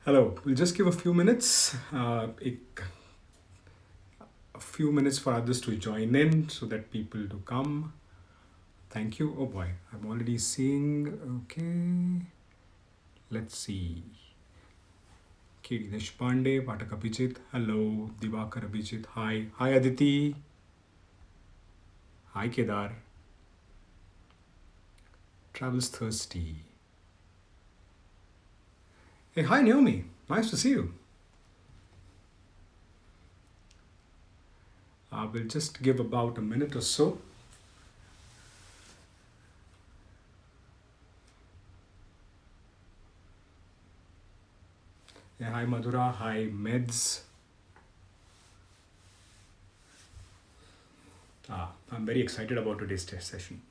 Hello, we'll just give a few minutes, a few minutes for others to join in so that people to come. Thank you. Oh boy, I'm already seeing. Okay, let's see. K.D. Deshpande, Patak Abhijit. Hello, Divakar Abhijit. Hi. Hi, Aditi. Hi, Kedar. Travels Thirsty. Hey, hi, Naomi. Nice to see you. We'll just give about a minute or so. Yeah, hi, Madhura. Hi, Meds. I'm very excited about today's test session.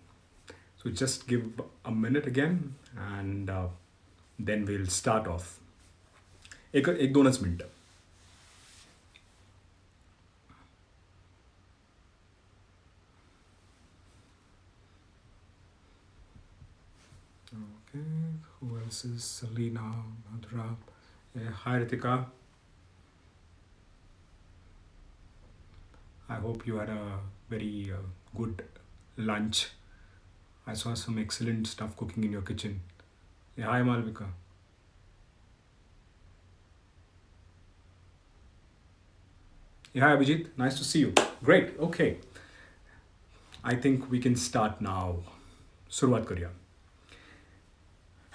So just give a minute again and then we'll start off. एक 2 minute. Okay, who else is Selena, Madhura? Hi Ritika. I hope you had a very good lunch. I saw some excellent stuff cooking in your kitchen. Hi Malvika. Hi Abhijit, nice to see you. Great, okay. I think we can start now. सुरुवात करूया.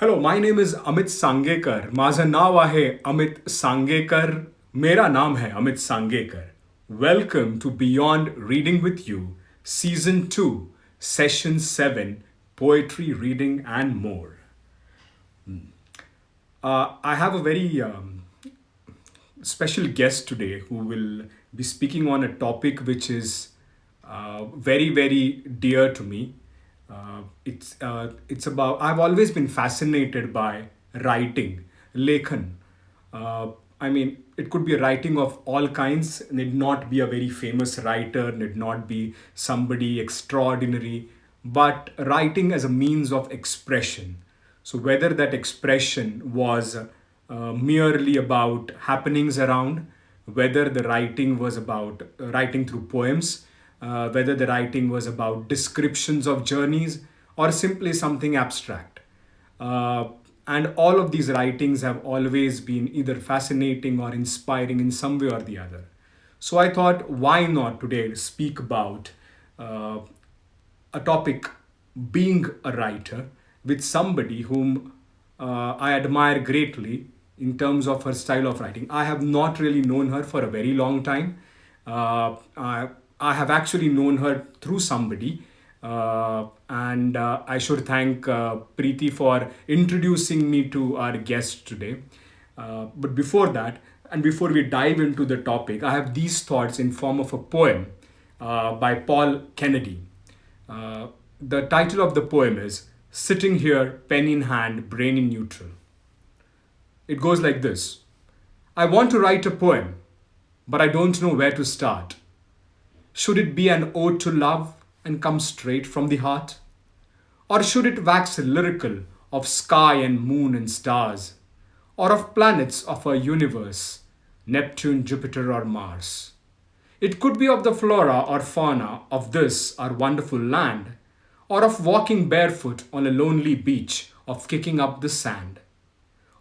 Hello, my name is Amit Sangekar. माझं नाव आहे अमित सांगेकर. मेरा नाम है Amit सांगेकर. Welcome to Beyond Reading with You, Season 2, Session 7, Poetry, Reading and More. I have a very special guest today who will be speaking on a topic which is very, very dear to me. It's about. I've always been fascinated by writing, lekhan. I mean, it could be a writing of all kinds. Need not be a very famous writer. Need not be somebody extraordinary, but writing as a means of expression. So whether that expression was merely about happenings around, whether the writing was about writing through poems, whether the writing was about descriptions of journeys, or simply something abstract. And all of these writings have always been either fascinating or inspiring in some way or the other. So I thought, why not today speak about uh, a topic, being a writer, with somebody whom I admire greatly in terms of her style of writing. I have not really known her for a very long time. I have actually known her through somebody. And I should thank Preeti for introducing me to our guest today. But before that, and before we dive into the topic, I have these thoughts in form of a poem by Paul Kennedy. The title of the poem is Sitting Here, Pen in Hand, Brain in Neutral. It goes like this. I want to write a poem, but I don't know where to start. Should it be an ode to love and come straight from the heart? Or should it wax lyrical of sky and moon and stars? Or of planets of our universe, Neptune, Jupiter, or Mars? It could be of the flora or fauna of this our wonderful land, or of walking barefoot on a lonely beach, of kicking up the sand,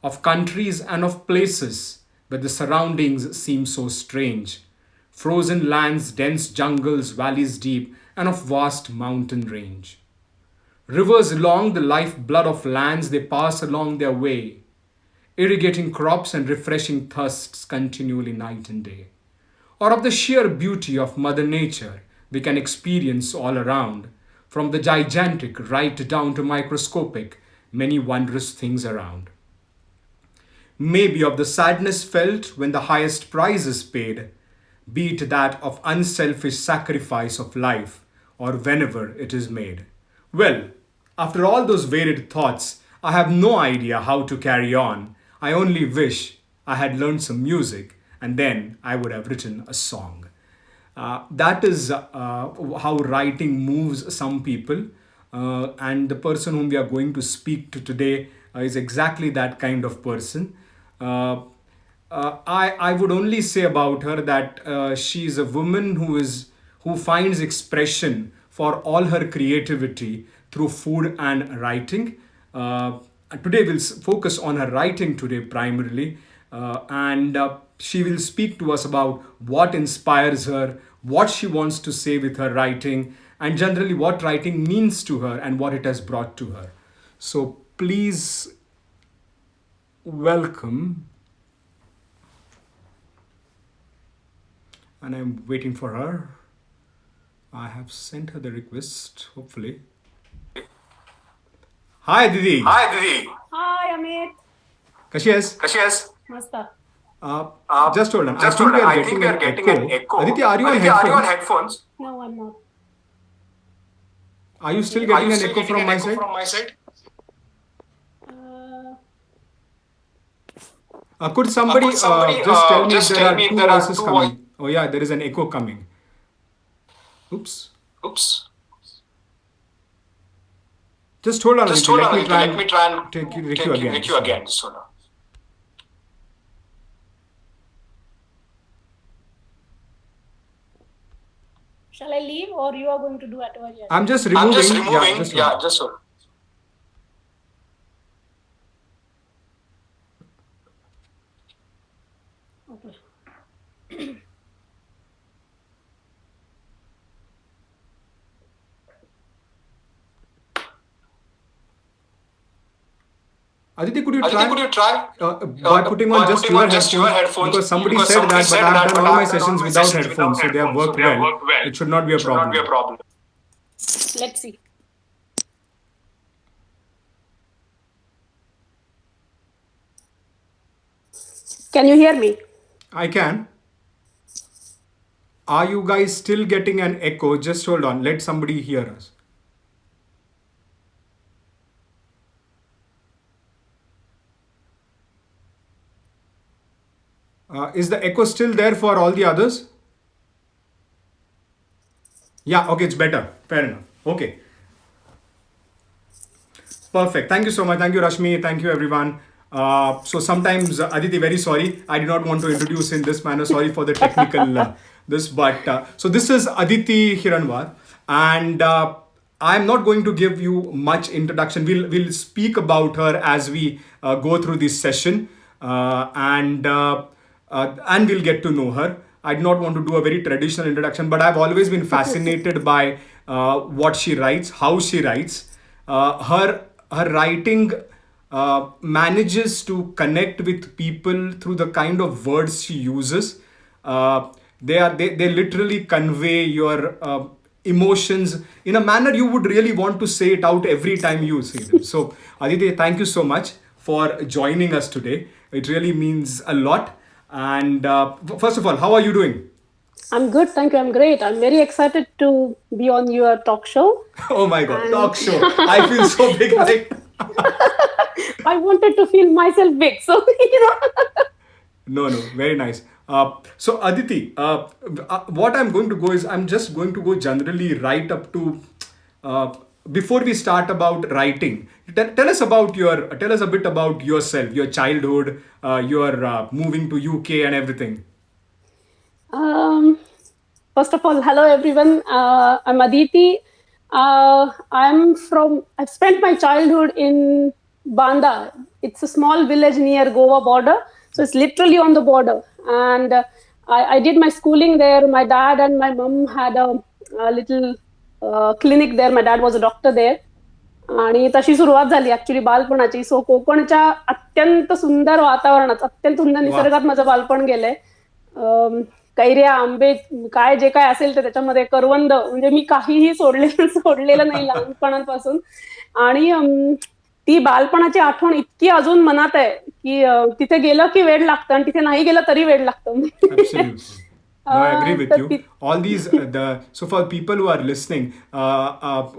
of countries and of places where the surroundings seem so strange, frozen lands, dense jungles, valleys deep, and of vast mountain range. Rivers along the lifeblood of lands they pass along their way, irrigating crops and refreshing thirsts continually night and day. Or of the sheer beauty of Mother Nature we can experience all around, from the gigantic right down to microscopic, many wondrous things around. Maybe of the sadness felt when the highest price is paid, be it that of unselfish sacrifice of life, or whenever it is made. Well, after all those varied thoughts, I have no idea how to carry on. I only wish I had learned some music and then I would have written a song. That is how writing moves some people. And the person whom we are going to speak to today is exactly that kind of person. Uh, I would only say about her that she is a woman who finds expression for all her creativity through food and writing. Uh, Today we'll focus on her writing today primarily, and she will speak to us about what inspires her, what she wants to say with her writing, and generally what writing means to her and what it has brought to her. So please welcome, and I'm waiting for her. I have sent her the request, hopefully. Hi, Didi. Hi, Didi. Hi, Amit. Kashi आहेस? कशी आहेस? मस्त. Just hold on. Just I think hold we on. are I think getting we an are getting echo. an echo. Aditi, are you on Aditi, are you on headphones? headphones? No, I'm not. Are you still Are getting you an still echo getting from an my echo side? from my side? Uh, Could somebody Could somebody just tell me if just there tell are me if two there are voices two coming? Oh, yeah, there is an echo coming. Oops. Oops. Just hold on, Just Aditi. hold Let on, me Aditi. try Let and me try and take you, take you you, again. take you again. Just hold on. shall I leave or you are going to do it over here? I'm just I'm just removing. Yeah, removing. just hold on. Yeah, just hold on. Okay. Aditi, could you Aditi, could try you try by putting on by just putting your on just your headphones? headphones? Because somebody Because said somebody that, but said I've that, done but all my I've done all sessions my without sessions without headphones, so they have headphones, so worked they have well. worked well. It should not be a Should not be a problem. problem. Let's see. Can you hear me? I can. Are you guys still getting an echo? Just hold on. Let somebody hear us. Is the echo still there for all the others? Yeah, okay, it's better. Fair enough. Okay, perfect. Thank you so much. Thank you, Rashmi. Thank you, everyone. So sometimes, Aditi, very sorry. I did not want to introduce in this manner. Sorry for the technical this, but so this is Aditi Hiranwar, and I'm not going to give you much introduction. We'll speak about her as we go through this session, and we'll get to know her. I do not want to do a very traditional introduction, but I've always been fascinated by what she writes, how she writes. Her writing manages to connect with people through the kind of words she uses. They literally convey your emotions in a manner you would really want to say it out every time you see them. So, Aditi, thank you so much for joining us today. It really means a lot. And first of all, how are you doing? I'm good, thank you. I'm great. I'm very excited to be on your talk show. Oh my God, And talk show. I feel so big, right? I wanted to feel myself big. So, No, no, very nice. So Aditi, what I'm going to go is I'm just going to go generally right up to uh, before we start about writing. Tell us about tell us a bit about yourself, your childhood, your moving to UK and everything. um, first of all, hello everyone. I'm Aditi. I've spent my childhood in Banda. It's a small village near Goa border. So it's literally on the border. And I did my schooling there. My dad and my mom had a little clinic there. My dad was a doctor there. आणि तशी सुरुवात झाली actually बालपणाची. So कोकणच्या अत्यंत सुंदर वातावरणात, अत्यंत सुंदर Wow. निसर्गात माझं बालपण गेलंय. कैऱ्या, आंबे, काय जे काय असेल ते त्याच्यामध्ये, करवंद, म्हणजे मी काहीही सोडलेलं नाही लहानपणापासून. आणि ती बालपणाची आठवण इतकी अजून मनात आहे की तिथे गेलं की वेड लागतं आणि तिथे नाही गेलं तरी वेड लागतं. Absolutely. No, I agree with तर you. All these, so for people who are listening,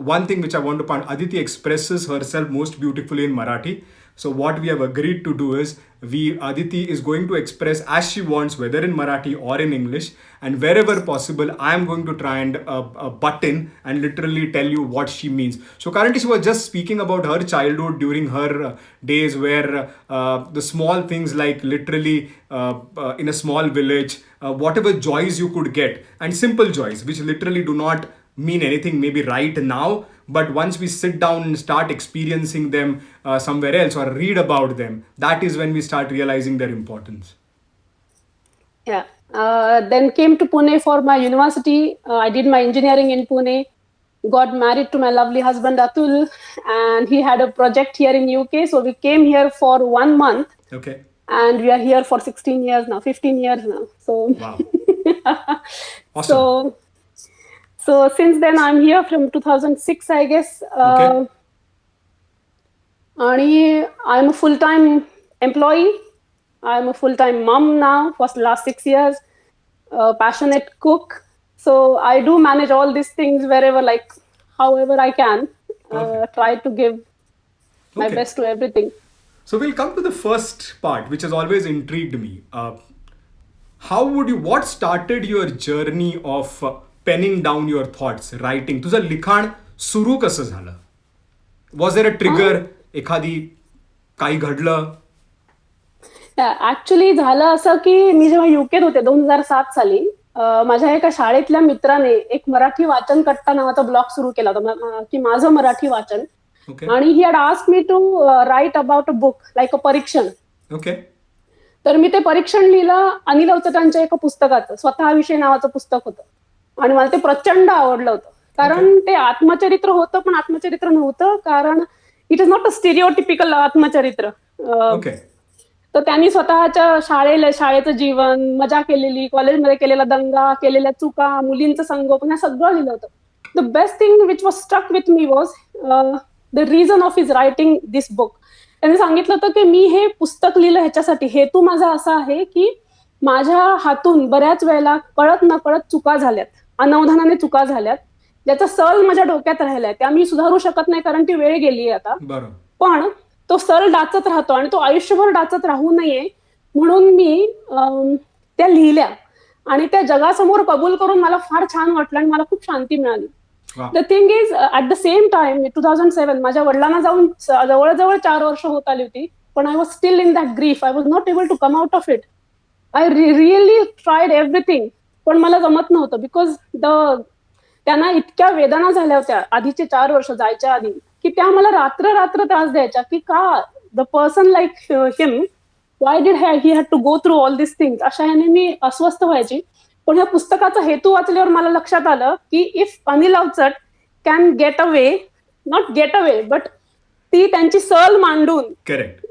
one thing which I want to point, Aditi expresses herself most beautifully in Marathi. So what we have agreed to do is Aditi is going to express as she wants, whether in Marathi or in English, and wherever possible, I am going to try and butt in and literally tell you what she means. So currently, she was just speaking about her childhood during her days, where the small things like literally in a small village, whatever joys you could get, and simple joys, which literally do not mean anything maybe right now, but once we sit down and start experiencing them somewhere else or read about them, that is when we start realizing their importance. Yeah. Then came to Pune for my university. I did my engineering in Pune. Got married to my lovely husband Atul, and he had a project here in UK. So we came here for 1 month, Okay. and we are here for 16 years now, 15 years now. So Wow. Awesome. so since then I'm here from 2006, I guess. Okay. And I'm a full-time employee. I'm a full-time mom now for the last 6 years. Passionate cook. So I do manage all these things wherever, like, however I can. Perfect. Try to give my Okay. best to everything. So we'll come to the first part, which has always intrigued me. What started your journey of penning down your thoughts, writing? तुझं लिखाण सुरू कसं झालं? Was there a trigger? एखादी काही घडलं? Actually झालं असं की मी जेव्हा युकेत होते 2007 साली, माझ्या एका शाळेतल्या मित्राने एक मराठी वाचन कट्टा नावाचा ब्लॉग सुरू केला होता, की माझं मराठी वाचन. Okay. आणि he had asked me to write about a book, like a परीक्षण. Okay. तर मी ते परीक्षण लिहिलं अनिल अवचटांच्या एका पुस्तकाचं, स्वतःविषयी नावाचं पुस्तक होतं, आणि मला ते प्रचंड आवडलं होतं. कारण ते आत्मचरित्र होतं, पण आत्मचरित्र नव्हतं, कारण it is not a stereotypical आत्मचरित्र. Okay. तर त्यांनी स्वतःच्या शाळेचं जीवन, मजा केलेली, कॉलेजमध्ये केलेला दंगा, केलेल्या चुका, मुलींचं संगोपन, हे सगळं लिहिलं होतं. The best thing which was struck with me was the reason of his writing this book. त्यांनी सांगितलं होतं की मी हे पुस्तक लिहिलं ह्याच्यासाठी, हेतू माझा असा आहे की माझ्या हातून बऱ्याच वेळेला कळत नकळत चुका झाल्यात, अनवधानाने चुका झाल्यात, ज्याचा सल माझ्या डोक्यात राहिलाय, त्या मी सुधारू शकत नाही कारण ती वेळ गेली आता. बरोबर. पण तो सल डाचत राहतो आणि तो आयुष्यभर डाचत राहू नये म्हणून मी त्या लिहिल्या, आणि त्या जगासमोर कबूल करून मला फार छान वाटलं आणि मला खूप शांती मिळाली. The thing is, at the same time 2007 माझ्या वडिलांना जाऊन जवळजवळ 4 वर्ष होत आली होती, पण I was still in that grief. I was not able to come out of it. I really tried everything, पण मला जमत नव्हतं, बिकॉज त्यांना इतक्या वेदना झाल्या होत्या आधीचे 4 वर्ष जायच्या आधी, की त्या मला रात्र रात्र त्रास द्यायच्या, की का the person like him, why did he had to go through all this things, अशा ह्याने मी अस्वस्थ व्हायची. पण ह्या पुस्तकाचा हेतू वाचल्यावर मला लक्षात आलं की if Anil Avchat can get away, not get away, but ती त्यांची सल मांडून, करेक्ट,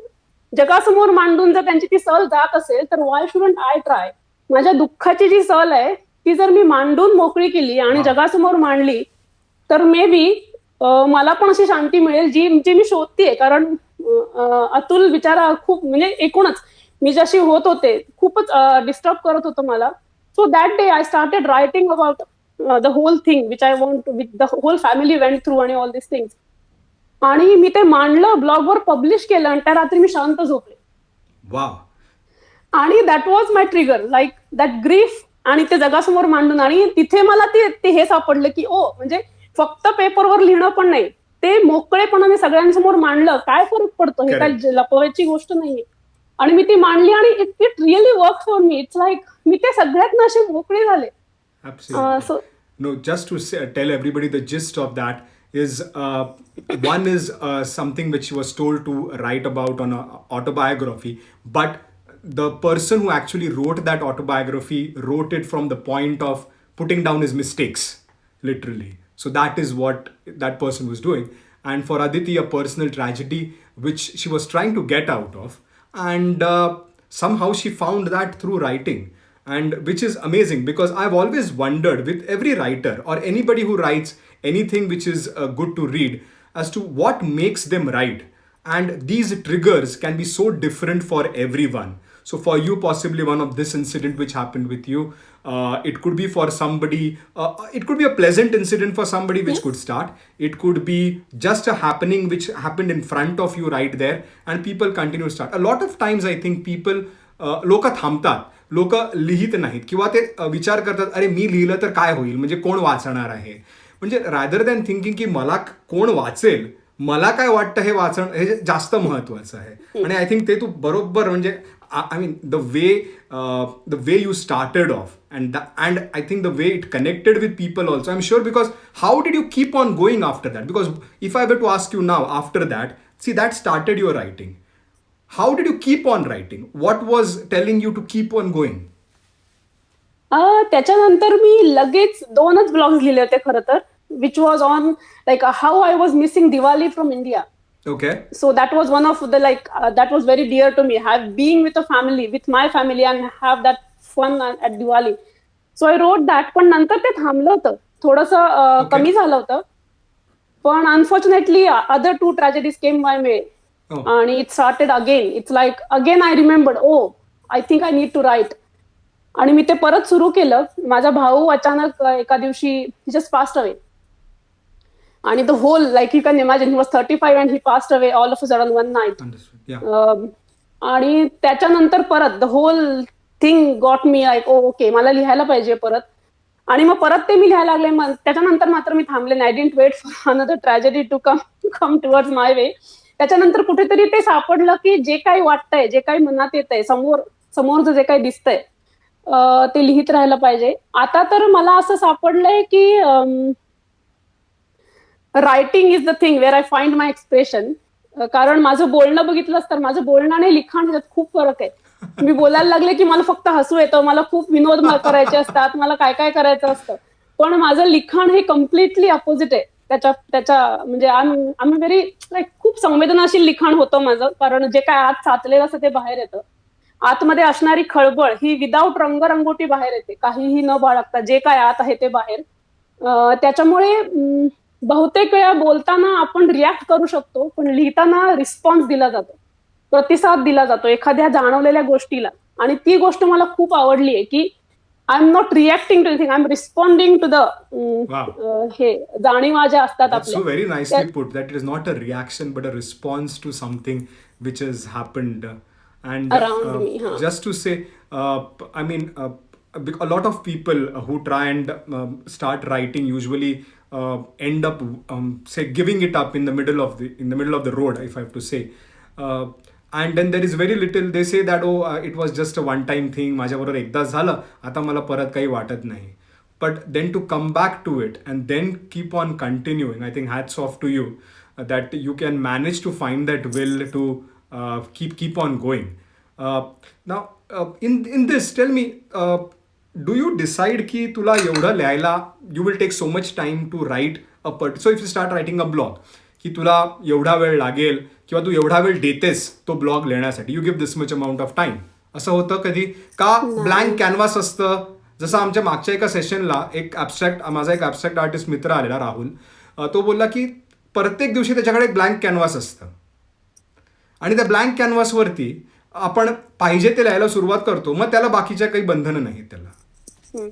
जगासमोर मांडून जर त्यांची ती सल जात असेल, तर वाय शुडंट आय ट्राय. माझ्या दुःखाची जी सल आहे ती जर मी मांडून मोकळी केली आणि जगासमोर मांडली, तर मे बी मला पण अशी शांती मिळेल जी मी शोधतेय. कारण अतुल बिचारा खूप, म्हणजे एकूणच मी जशी होत होते खूपच डिस्टर्ब करत होतं मला. So that day I started writing about the whole thing which I want, with the whole family went through आणि ऑल दिस थिंग्स. आणि मी ते मांडलं, ब्लॉगवर पब्लिश केलं, आणि त्या रात्री मी शांत झोपले. वाव. आणि that was my trigger, like that grief, आणि ते जगासमोर मांडून. आणि तिथे मला ते हे सापडलं की म्हणजे फक्त पेपरवर लिहिणं पण नाही, ते मोकळेपणाने सगळ्यांसमोर मांडलं, काय फरक पडतो, हे काय लपवायची गोष्ट नाहीये. आणि मी ती मांडली आणि it really work for me. It's like मी ते सगळ्यात असे मोकळे झाले. Absolutely. No, just to tell everybody the gist of that is one is something which she was told to write about on an autobiography, but the person who actually wrote that autobiography wrote it from the point of putting down his mistakes, literally. So that is what that person was doing. And for Aditi, a personal tragedy which she was trying to get out of, and somehow she found that through writing. And which is amazing, because I've always wondered with every writer or anybody who writes anything which is good to read, as to what makes them write. And these triggers can be so different for everyone. So for you, possibly one of this incident which happened with you, it could be for somebody, it could be a pleasant incident for somebody which could Yes. start. It could be just a happening which happened in front of you right there, and people continue to start. A lot of times I think people, लोक थांबतात, लोक लिहित नाहीत किंवा ते विचार करतात, अरे मी लिहिलं तर काय होईल, म्हणजे कोण वाचणार आहे. म्हणजे रादर दॅन थिंकिंग की मला कोण वाचेल, मला काय वाटतं हे वाचणं, हे जास्त महत्वाचं आहे. आणि आय थिंक ते तू बरोबर, म्हणजे I mean the way you started off, and I think the way it connected with people also. I am sure, because how did you keep on going after that? Because if I were to ask you now after that, see that started your writing. How did you keep on writing? What was telling you to keep on going? त्याच्यानंतर मी लगेच 2च blogs लिहिले होते खरं तर, which was on like how I was missing Diwali from India. Okay. So that was one of the that was very dear to me. Being with a family, with my family, and have that fun at Diwali. So I wrote that. पण नंतर ते थांबलं होतं, थोडंसं कमी झालं होतं. पण unfortunately other 2 tragedies came my way. Oh. आणि it started again. It's like again I remembered, I think I need to write. आणि मी ते परत सुरू केलं. माझा भाऊ अचानक एका दिवशी just passed away. आणि the whole, like you can imagine, he was 35 and he passed away all of a sudden one night. Understood. Yeah. आणि त्याच्यानंतर परत the whole thing got me like, okay, मला लिहायला पाहिजे परत. आणि मग परत ते मी लिहायला लागले. मग त्याच्यानंतर मात्र मी थांबले नाही. I didn't wait for another tragedy to come towards my way. त्याच्यानंतर कुठेतरी ते सापडलं की जे काही वाटतंय, जे काही मनात येतंय, समोरचं जे काही दिसतंय, ते लिहित राहायला पाहिजे. आता तर मला असं सापडलंय की writing is the thing wear I find my expression. कारण माझं बोलणं बघितलंच तर माझं बोलणं आणि लिखाण ह्याच्यात खूप फरक आहे. मी बोलायला लागले की मला फक्त हसू येतं, मला खूप विनोद करायचे असतात, मला काय काय करायचं असतं. पण माझं लिखाण हे कम्प्लिटली अपोजिट आहे. त्याच्या म्हणजे आम्ही व्हेरी लाईक खूप संवेदनशील लिखाण होतं माझं. कारण जे काय आत साचलेलं असतं ते बाहेर येतं. आतमध्ये असणारी खळबळ ही विदाऊट रंगरंगोटी बाहेर येते, काहीही न बाळगता जे काय आत आहे ते बाहेर. त्याच्यामुळे बहुतेक वेळा बोलताना आपण रिॲक्ट करू शकतो, पण लिहिताना रिस्पॉन्स दिला जातो, प्रतिसाद दिला जातो एखाद्या जाणवलेल्या गोष्टीला. आणि ती गोष्ट मला खूप आवडली आहे की I am not reacting to anything, I am responding to the हे जाणीवा ज्या असतात That's आपल्या. so very nicely put. That it is not a reaction but a response to something which has happened. And Around me, huh. just to say, I mean, a lot of people who try and start writing usually end up say giving it up in the middle of the road, if I have to say. And then there is very little, they say that it was just a one time thing, माझ्याबरोबर एकदाच झालं, आता मला परत काही वाटत नाही. But then to come back to it and then keep on continuing, I think hats off to you, that you can manage to find that will to keep on going. Now, in this, tell me, do you decide की तुला एवढं लिहायला, you will take so much time to write so if you start writing a blog, की तुला एवढा वेळ लागेल किंवा तू एवढा वेळ देतेस तो ब्लॉग लिहिण्यासाठी, you give this much amount of time, असं होतं कधी का? ब्लँक कॅनव्हास असतं. जसं आमच्या मागच्या एका सेशनला माझा एक ॲबस्ट्रॅक्ट आर्टिस्ट मित्र आलेला राहुल, तो बोलला की प्रत्येक दिवशी त्याच्याकडे एक ब्लँक कॅनव्हास असतं आणि त्या ब्लँक कॅनव्हासवरती आपण पाहिजे ते लिहायला सुरुवात करतो, मग त्याला बाकीच्या काही बंधनं नाहीत त्याला.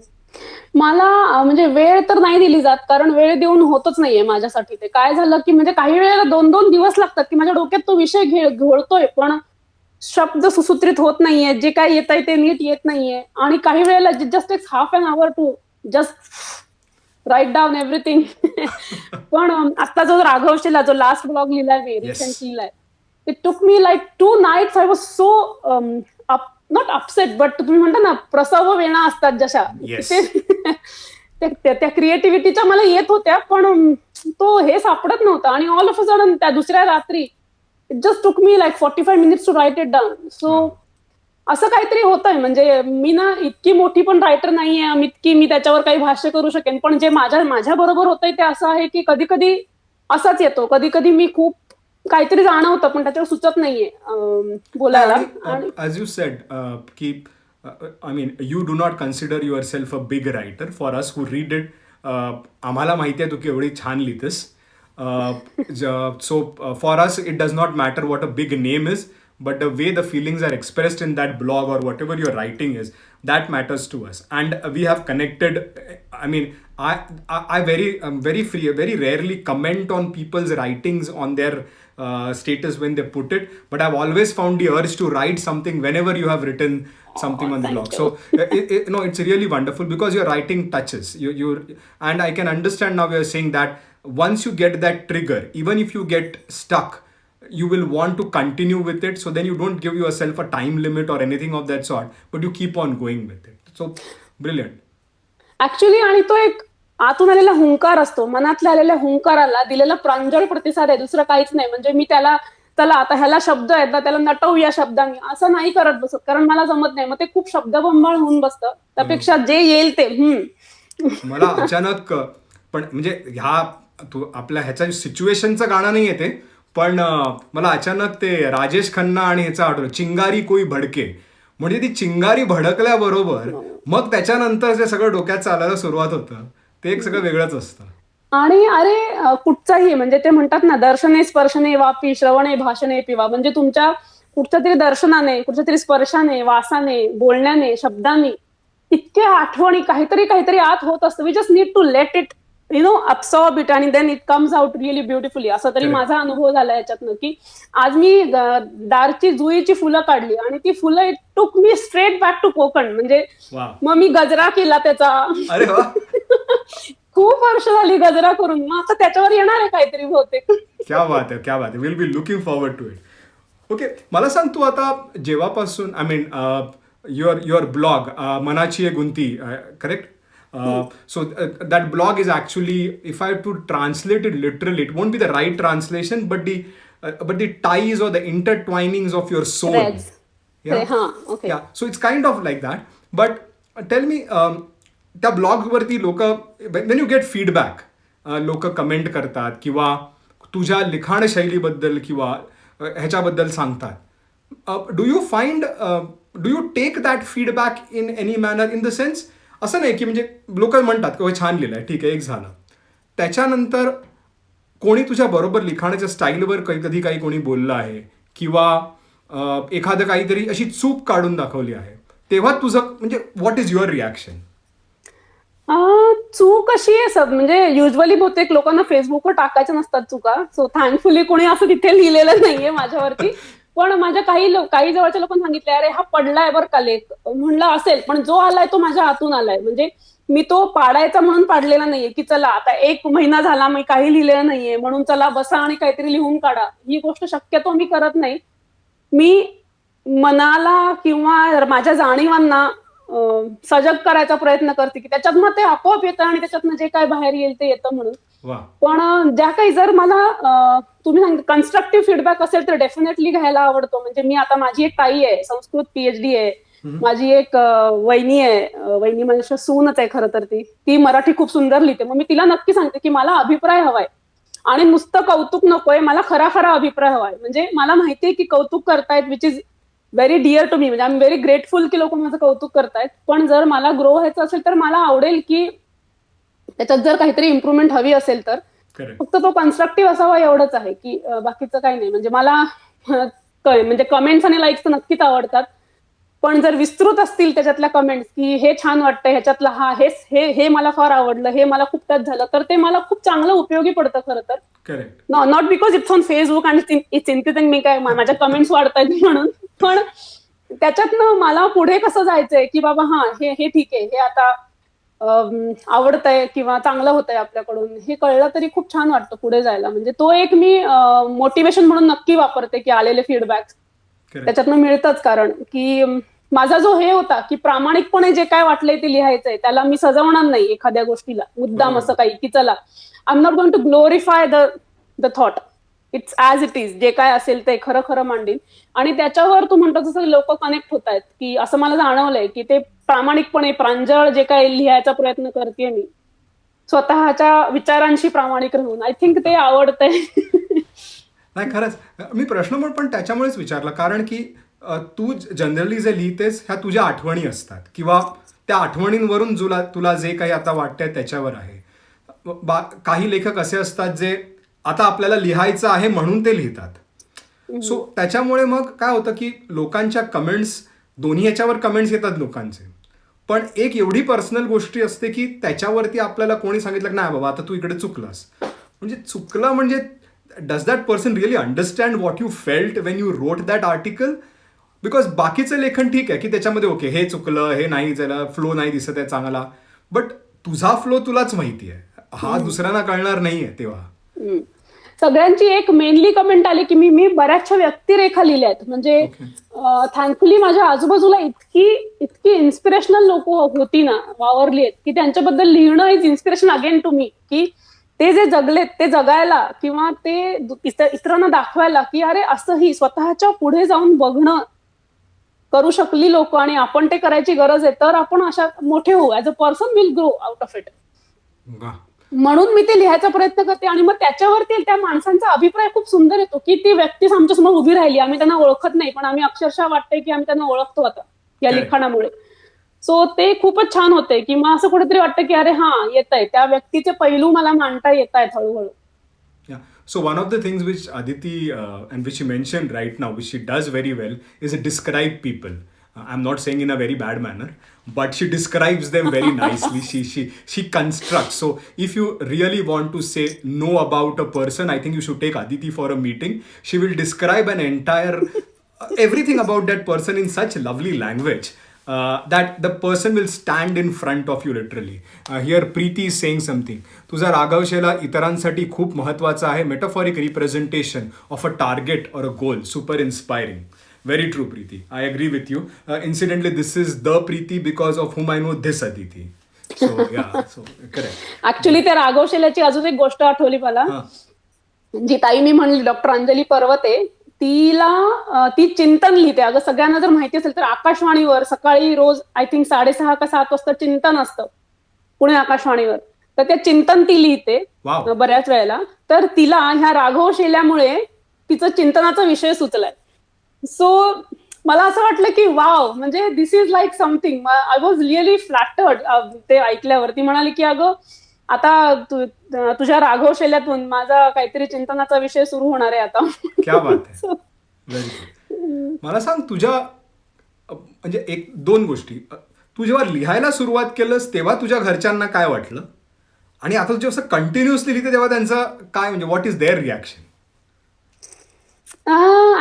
मला म्हणजे वेळ तर नाही दिली जात, कारण वेळ देऊन होतच नाहीये माझ्यासाठी. ते काय झालं की म्हणजे काही वेळेला 2-2 दिवस लागतात की माझ्या डोक्यात तो विषय घोळतोय, पण शब्द सुसूत्रित होत नाहीये, जे काय येत आहे ते नीट येत नाहीये. आणि काही वेळेला just takes half an hour to just write down everything. पण आता जो राघवशीला जो लास्ट ब्लॉग लिहिलाय मी, रिसेंट लिहिलाय, it took me like 2 nights. I was so not upset, but तुम्ही म्हणता ना प्रसव वेणा असतात जशा, त्या क्रिएटिव्हिटीच्या मला येत होत्या, पण तो हे सापडत नव्हता. आणि ऑल ऑफ अ सडन त्या दुसऱ्या रात्री it just took me like 45 minutes to write it down. So असं काहीतरी होतंय. म्हणजे मी ना इतकी मोठी पण रायटर नाहीये इतकी मी त्याच्यावर काही भाष्य करू शकेन, पण जे माझ्या बरोबर होतंय ते असं आहे की कधी कधी असाच येतो, कधी कधी मी खूप काहीतरी जाणवतं पण त्याच्यावर सुचत नाहीये बोलायला. As you said, की I mean, you do not consider yourself a big writer. For us who read it, आम्हाला माहिती आहे तू केवढी छान लिहितेस. So for us it does not matter what a big name is, but the way the feelings are expressed in that blog or whatever your writing is, that matters to us. And we have connected. I mean, very rarely comment on people's writings on their status when they put it, but I've always found the urge to write something whenever you have written something on the blog. So it's really wonderful because your writing touches you, and I can understand now you're saying that once you get that trigger, even if you get stuck, you will want to continue with it. So then you don't give yourself a time limit or anything of that sort, but you keep on going with it. So brilliant. Actually, आणि तो एक आतून आलेला हुंकार असतो, मनातल्या आलेल्या हुंकाराला दिलेला प्रांजळ प्रतिसाद आहे, दुसरं काहीच नाही. म्हणजे मी त्याला चला आता ह्याला शब्द आहेत ना, त्याला नटवूया शब्दांनी, असं नाही करत बसत, कारण मला जमत नाही. मग ते खूप शब्दबंबाळ होऊन बसतं. त्यापेक्षा जे येईल ते. मला अचानक पण म्हणजे आपल्या ह्याच्या सिच्युएशनचं गाणं नाही येते, पण मला अचानक ते राजेश खन्ना आणि ह्याचं आठवलं, चिंगारी कोई भडके. म्हणजे ती चिंगारी भडकल्याबरोबर मग त्याच्यानंतर जे सगळं डोक्यात चालायला सुरुवात होतं, ते एक सगळं वेगळंच असतं. आणि अरे कुठचाही, म्हणजे ते म्हणतात ना, दर्शने स्पर्शने वापी, श्रवणे भाषणे पिवा. म्हणजे तुमच्या कुठच्या तरी दर्शनाने, कुठच्या तरी स्पर्शाने, वासाने, बोलण्याने, शब्दाने इतक्या आठवणी काहीतरी आत होत असतं. We just need to let it absorb it and then it comes out really beautifully. असा तरी माझा अनुभव झाला याच्यातनं, की आज मी दारची जुईची फुलं काढली आणि ती फुलं it took me straight back to Konkan. म्हणजे मग मी गजरा केला त्याचा. खूप वर्ष झाली गजरा करून, मग आता त्याच्यावर येणार आहे काहीतरी बहुतेक. क्या बात आहे, क्या बात आहे. Will be looking forward to it. Okay, मला सांग, तू आता जेव्हापासून, आय मीन युअर ब्लॉग मनाची आहे गुंती, correct? So that blog is actually, if I have to translate it literally, it won't be the right translation, but the ties or the intertwinings of your soul. Yeah. Okay. Yeah. So it's kind of like that. But tell me, त्या ब्लॉगवरती लोक, when you get feedback, लोक comment करतात किंवा तुझ्या लिखाण शैलीबद्दल किंवा ह्याच्याबद्दल सांगतात. Do you take that feedback in any manner, in the sense, असं नाही की म्हणजे लोक म्हणतात की छान लिहिलंय, ठीक आहे, एक झालं, त्याच्यानंतर कोणी तुझ्या बरोबर लिखाणाच्या स्टाईलवर कधी काही कोणी बोललं आहे किंवा एखादं काहीतरी अशी चूक काढून दाखवली आहे, तेव्हा तुझं म्हणजे व्हॉट इज युअर रिॲक्शन? चूक अशी आहे, म्हणजे युजली बहुतेक लोकांना फेसबुकवर टाकायच्या नसतात चुका. सो थँकफुली कोणी असं तिथे लिहिलेलं नाहीये माझ्यावरती. पण माझ्या काही जवळच्या लोकांनी सांगितलं, अरे हा पडलाय बरं का लेख. म्हणलं असेल, पण जो आलाय तो माझ्या हातून आलाय. म्हणजे मी तो पाडायचा म्हणून पाडलेला नाहीये, की चला आता 1 महिना झाला मी काही लिहिलेलं नाहीये म्हणून चला बसा आणि काहीतरी लिहून काढा. ही गोष्ट शक्यतो मी करत नाही. मी मनाला किंवा माझ्या जाणीवांना सजग करायचा प्रयत्न करते, की त्याच्यातनं ते आपोआप येतं आणि त्याच्यातनं जे काय बाहेर येईल ते येतं म्हणून. पण ज्या काही जर मला तुम्ही सांगितलं कन्स्ट्रक्टिव्ह फीडबॅक असेल तर डेफिनेटली घ्यायला आवडतो. म्हणजे मी आता, माझी एक ताई आहे, संस्कृत PhD आहे, माझी एक वहिनी आहे, वहिनी म्हणजे सूनच आहे खरं तर, ती मराठी खूप सुंदर लिहिते. मग मी तिला नक्की सांगते की मला अभिप्राय हवाय आणि नुसतं कौतुक नकोय, मला खरा अभिप्राय हवाय. म्हणजे मला माहितीये की कौतुक करतायत, which is very dear to me. म्हणजे आय एम व्हेरी ग्रेटफुल की लोक माझं कौतुक करतायत. पण जर मला ग्रो व्हायचं असेल तर मला आवडेल की त्याच्यात जर काहीतरी इम्प्रुव्हमेंट हवी असेल तर फक्त तो कन्स्ट्रक्टिव्ह असावा, एवढंच आहे. की बाकीचं काही नाही. म्हणजे मला म्हणजे कमेंट्स आणि लाईक्स तर नक्कीच आवडतात, पण जर विस्तृत असतील त्याच्यातल्या कमेंट्स की हे छान वाटतंय, ह्याच्यातलं हा हे मला फार आवडलं, हे मला खूप टच झालं, तर ते मला खूप चांगलं उपयोगी पडतं खरं तर. Not because it's on Facebook आणि इट्स इन्क्रीजिंग मी काय माझ्या कमेंट्स वाढतायत म्हणून, पण त्याच्यातनं मला पुढे कसं जायचंय की बाबा हा हे ठीक आहे, हे आता आवडतंय किंवा चांगलं होतंय आपल्याकडून, हे कळलं तरी खूप छान वाटतं पुढे जायला. म्हणजे तो एक मी मोटिवेशन म्हणून नक्की वापरते की आलेले फीडबॅक त्याच्यातनं मिळतच. कारण की माझा जो हे होता की प्रामाणिकपणे जे काय वाटलंय ते लिहायचंय, त्याला मी सजवणार नाही एखाद्या गोष्टीला मुद्दाम असं काही की चला I am not going to glorify the thought, it's as it is. जे काय असेल ते खरं मांडीन. आणि त्याच्यावर तू म्हणतो जसं लोक कनेक्ट होत आहेत, की असं मला जाणवलंय की ते प्रामाणिकपणे प्रांजळ जे काय लिहायचा प्रयत्न करते मी, स्वतःच्या विचारांशी प्रामाणिक राहून, आय थिंक ते आवडतंय. नाही, खरंच मी प्रश्न पण त्याच्यामुळेच विचारला, कारण की तू जनरली जे लिहितेस ह्या तुझ्या आठवणी असतात किंवा त्या आठवणींवरून तुला जे काही आता वाटतंय त्याच्यावर आहे. काही लेखक असे असतात जे आता आपल्याला लिहायचं आहे म्हणून ते लिहितात. सो त्याच्यामुळे मग काय होतं की लोकांच्या कमेंट्स, दोन्ही ह्याच्यावर कमेंट्स येतात लोकांचे, पण एक एवढी पर्सनल गोष्टी असते की त्याच्यावरती आपल्याला कोणी सांगितलं की नाही बाबा आता तू इकडे चुकलास, म्हणजे चुकलं म्हणजे does that person really understand what you felt Wien you wrote that article? Because बाकीचं लेखन ठीक आहे की त्याच्यामध्ये ओके हे चुकलं, हे नाही, त्याला फ्लो नाही दिसत आहे चांगला, बट तुझा फ्लो तुलाच माहिती आहे, हा दुसऱ्यांना कळणार नाहीये तेव्हा. सगळ्यांची एक मेनली कमेंट आली की मी बऱ्याचशा व्यक्तिरेखा लिहिल्या आहेत, म्हणजे थँकफुली माझ्या आजूबाजूला इतकी इतकी इन्स्पिरेशनल लोक होती ना, वावरली आहेत, की त्यांच्याबद्दल लिहिणं is inspiration again to me, की ते जे जगलेत ते जगायला किंवा ते इतरांना दाखवायला की अरे असंही स्वतःच्या पुढे जाऊन बघणं करू शकली लोक, आणि आपण ते करायची गरज आहे, तर आपण अशा मोठे होऊ, as a person will grow out of it. म्हणून मी ते लिहायचा प्रयत्न करते, आणि मग त्याच्यावरती त्या माणसांचा अभिप्राय खूप सुंदर येतो की ती व्यक्ती आमच्यासमोर उभी राहिली, आम्ही त्यांना ओळखत नाही पण आम्ही अक्षरशः वाटतंय की आम्ही त्यांना ओळखतो आता या लिखाणामुळे. सो ते खूपच छान होते की मग असं कुठेतरी वाटतं की अरे हा येत आहे, त्या व्यक्तीचे पैलू मला मांडता येत आहेत हळूहळू. So one of the things which Aditi and which she mentioned right now, which she does very well, is describe people. I'm not saying in a very bad manner, but she describes them very nicely. She constructs. So if you really want to say no about a person, I think you should take Aditi for a meeting. She will describe an entire everything about that person in such lovely language. That the person will stand in front of you literally. Here Preeti is saying something. तुझा राघवशेला इतरांसाठी खूप महत्वाचा आहे. Metaphoric representation of a target or a goal. Super inspiring. Very true, Preeti. I agree with you. Incidentally, this is the Preeti because of whom I know this Aditi. So yeah, so correct. Actually त्या राघवशेल्याची अजून एक गोष्ट आठवली मला. जी ताई मी म्हणली doctor Anjali पर्वते, ती चिंतन लिहिते. अगं सगळ्यांना जर माहिती असेल तर आकाशवाणीवर सकाळी रोज आय थिंक 6:30 का 7 वाजता चिंतन असतं पुणे आकाशवाणीवर, तर ते चिंतन ती लिहिते बऱ्याच वेळेला. तर तिला ह्या राघव शेल्यामुळे तिचं चिंतनाचा विषय सुचलाय. सो मला असं वाटलं की वाव, म्हणजे this is like something. I was really flattered ते ऐकल्यावर. ती म्हणाली की अगं आता तुझ्या राघव शेल्यातून माझा काहीतरी चिंतनाचा विषय सुरू होणार आहे आता. क्या बात आहे. Very good. मला सांग, तुझ्या म्हणजे 1-2 गोष्टी, तू जेव्हा लिहायला सुरुवात केलंस तेव्हा तुझ्या घरच्यांना काय वाटलं, आणि आता जेव्हा असं कंटिन्युअसली लिहिते तेव्हा त्यांचं काय, म्हणजे what is their reaction?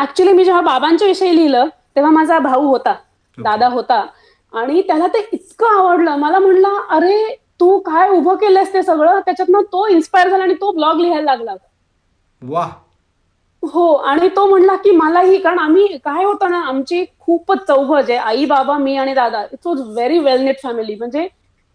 Actually मी जेव्हा बाबांच्या विषयी लिहिलं तेव्हा माझा भाऊ होता, दादा होता, आणि त्याला ते इतकं आवडलं. मला म्हणला अरे तू काय उभं केलंस ते सगळं, त्याच्यातनं तो इन्स्पायर झाला आणि तो ब्लॉग लिहायला लागला. वा. हो, आणि तो म्हणला की मलाही, कारण आम्ही काय होतं ना, आमची खूपच चौघं, आई बाबा मी आणि दादा, it was very well net family. म्हणजे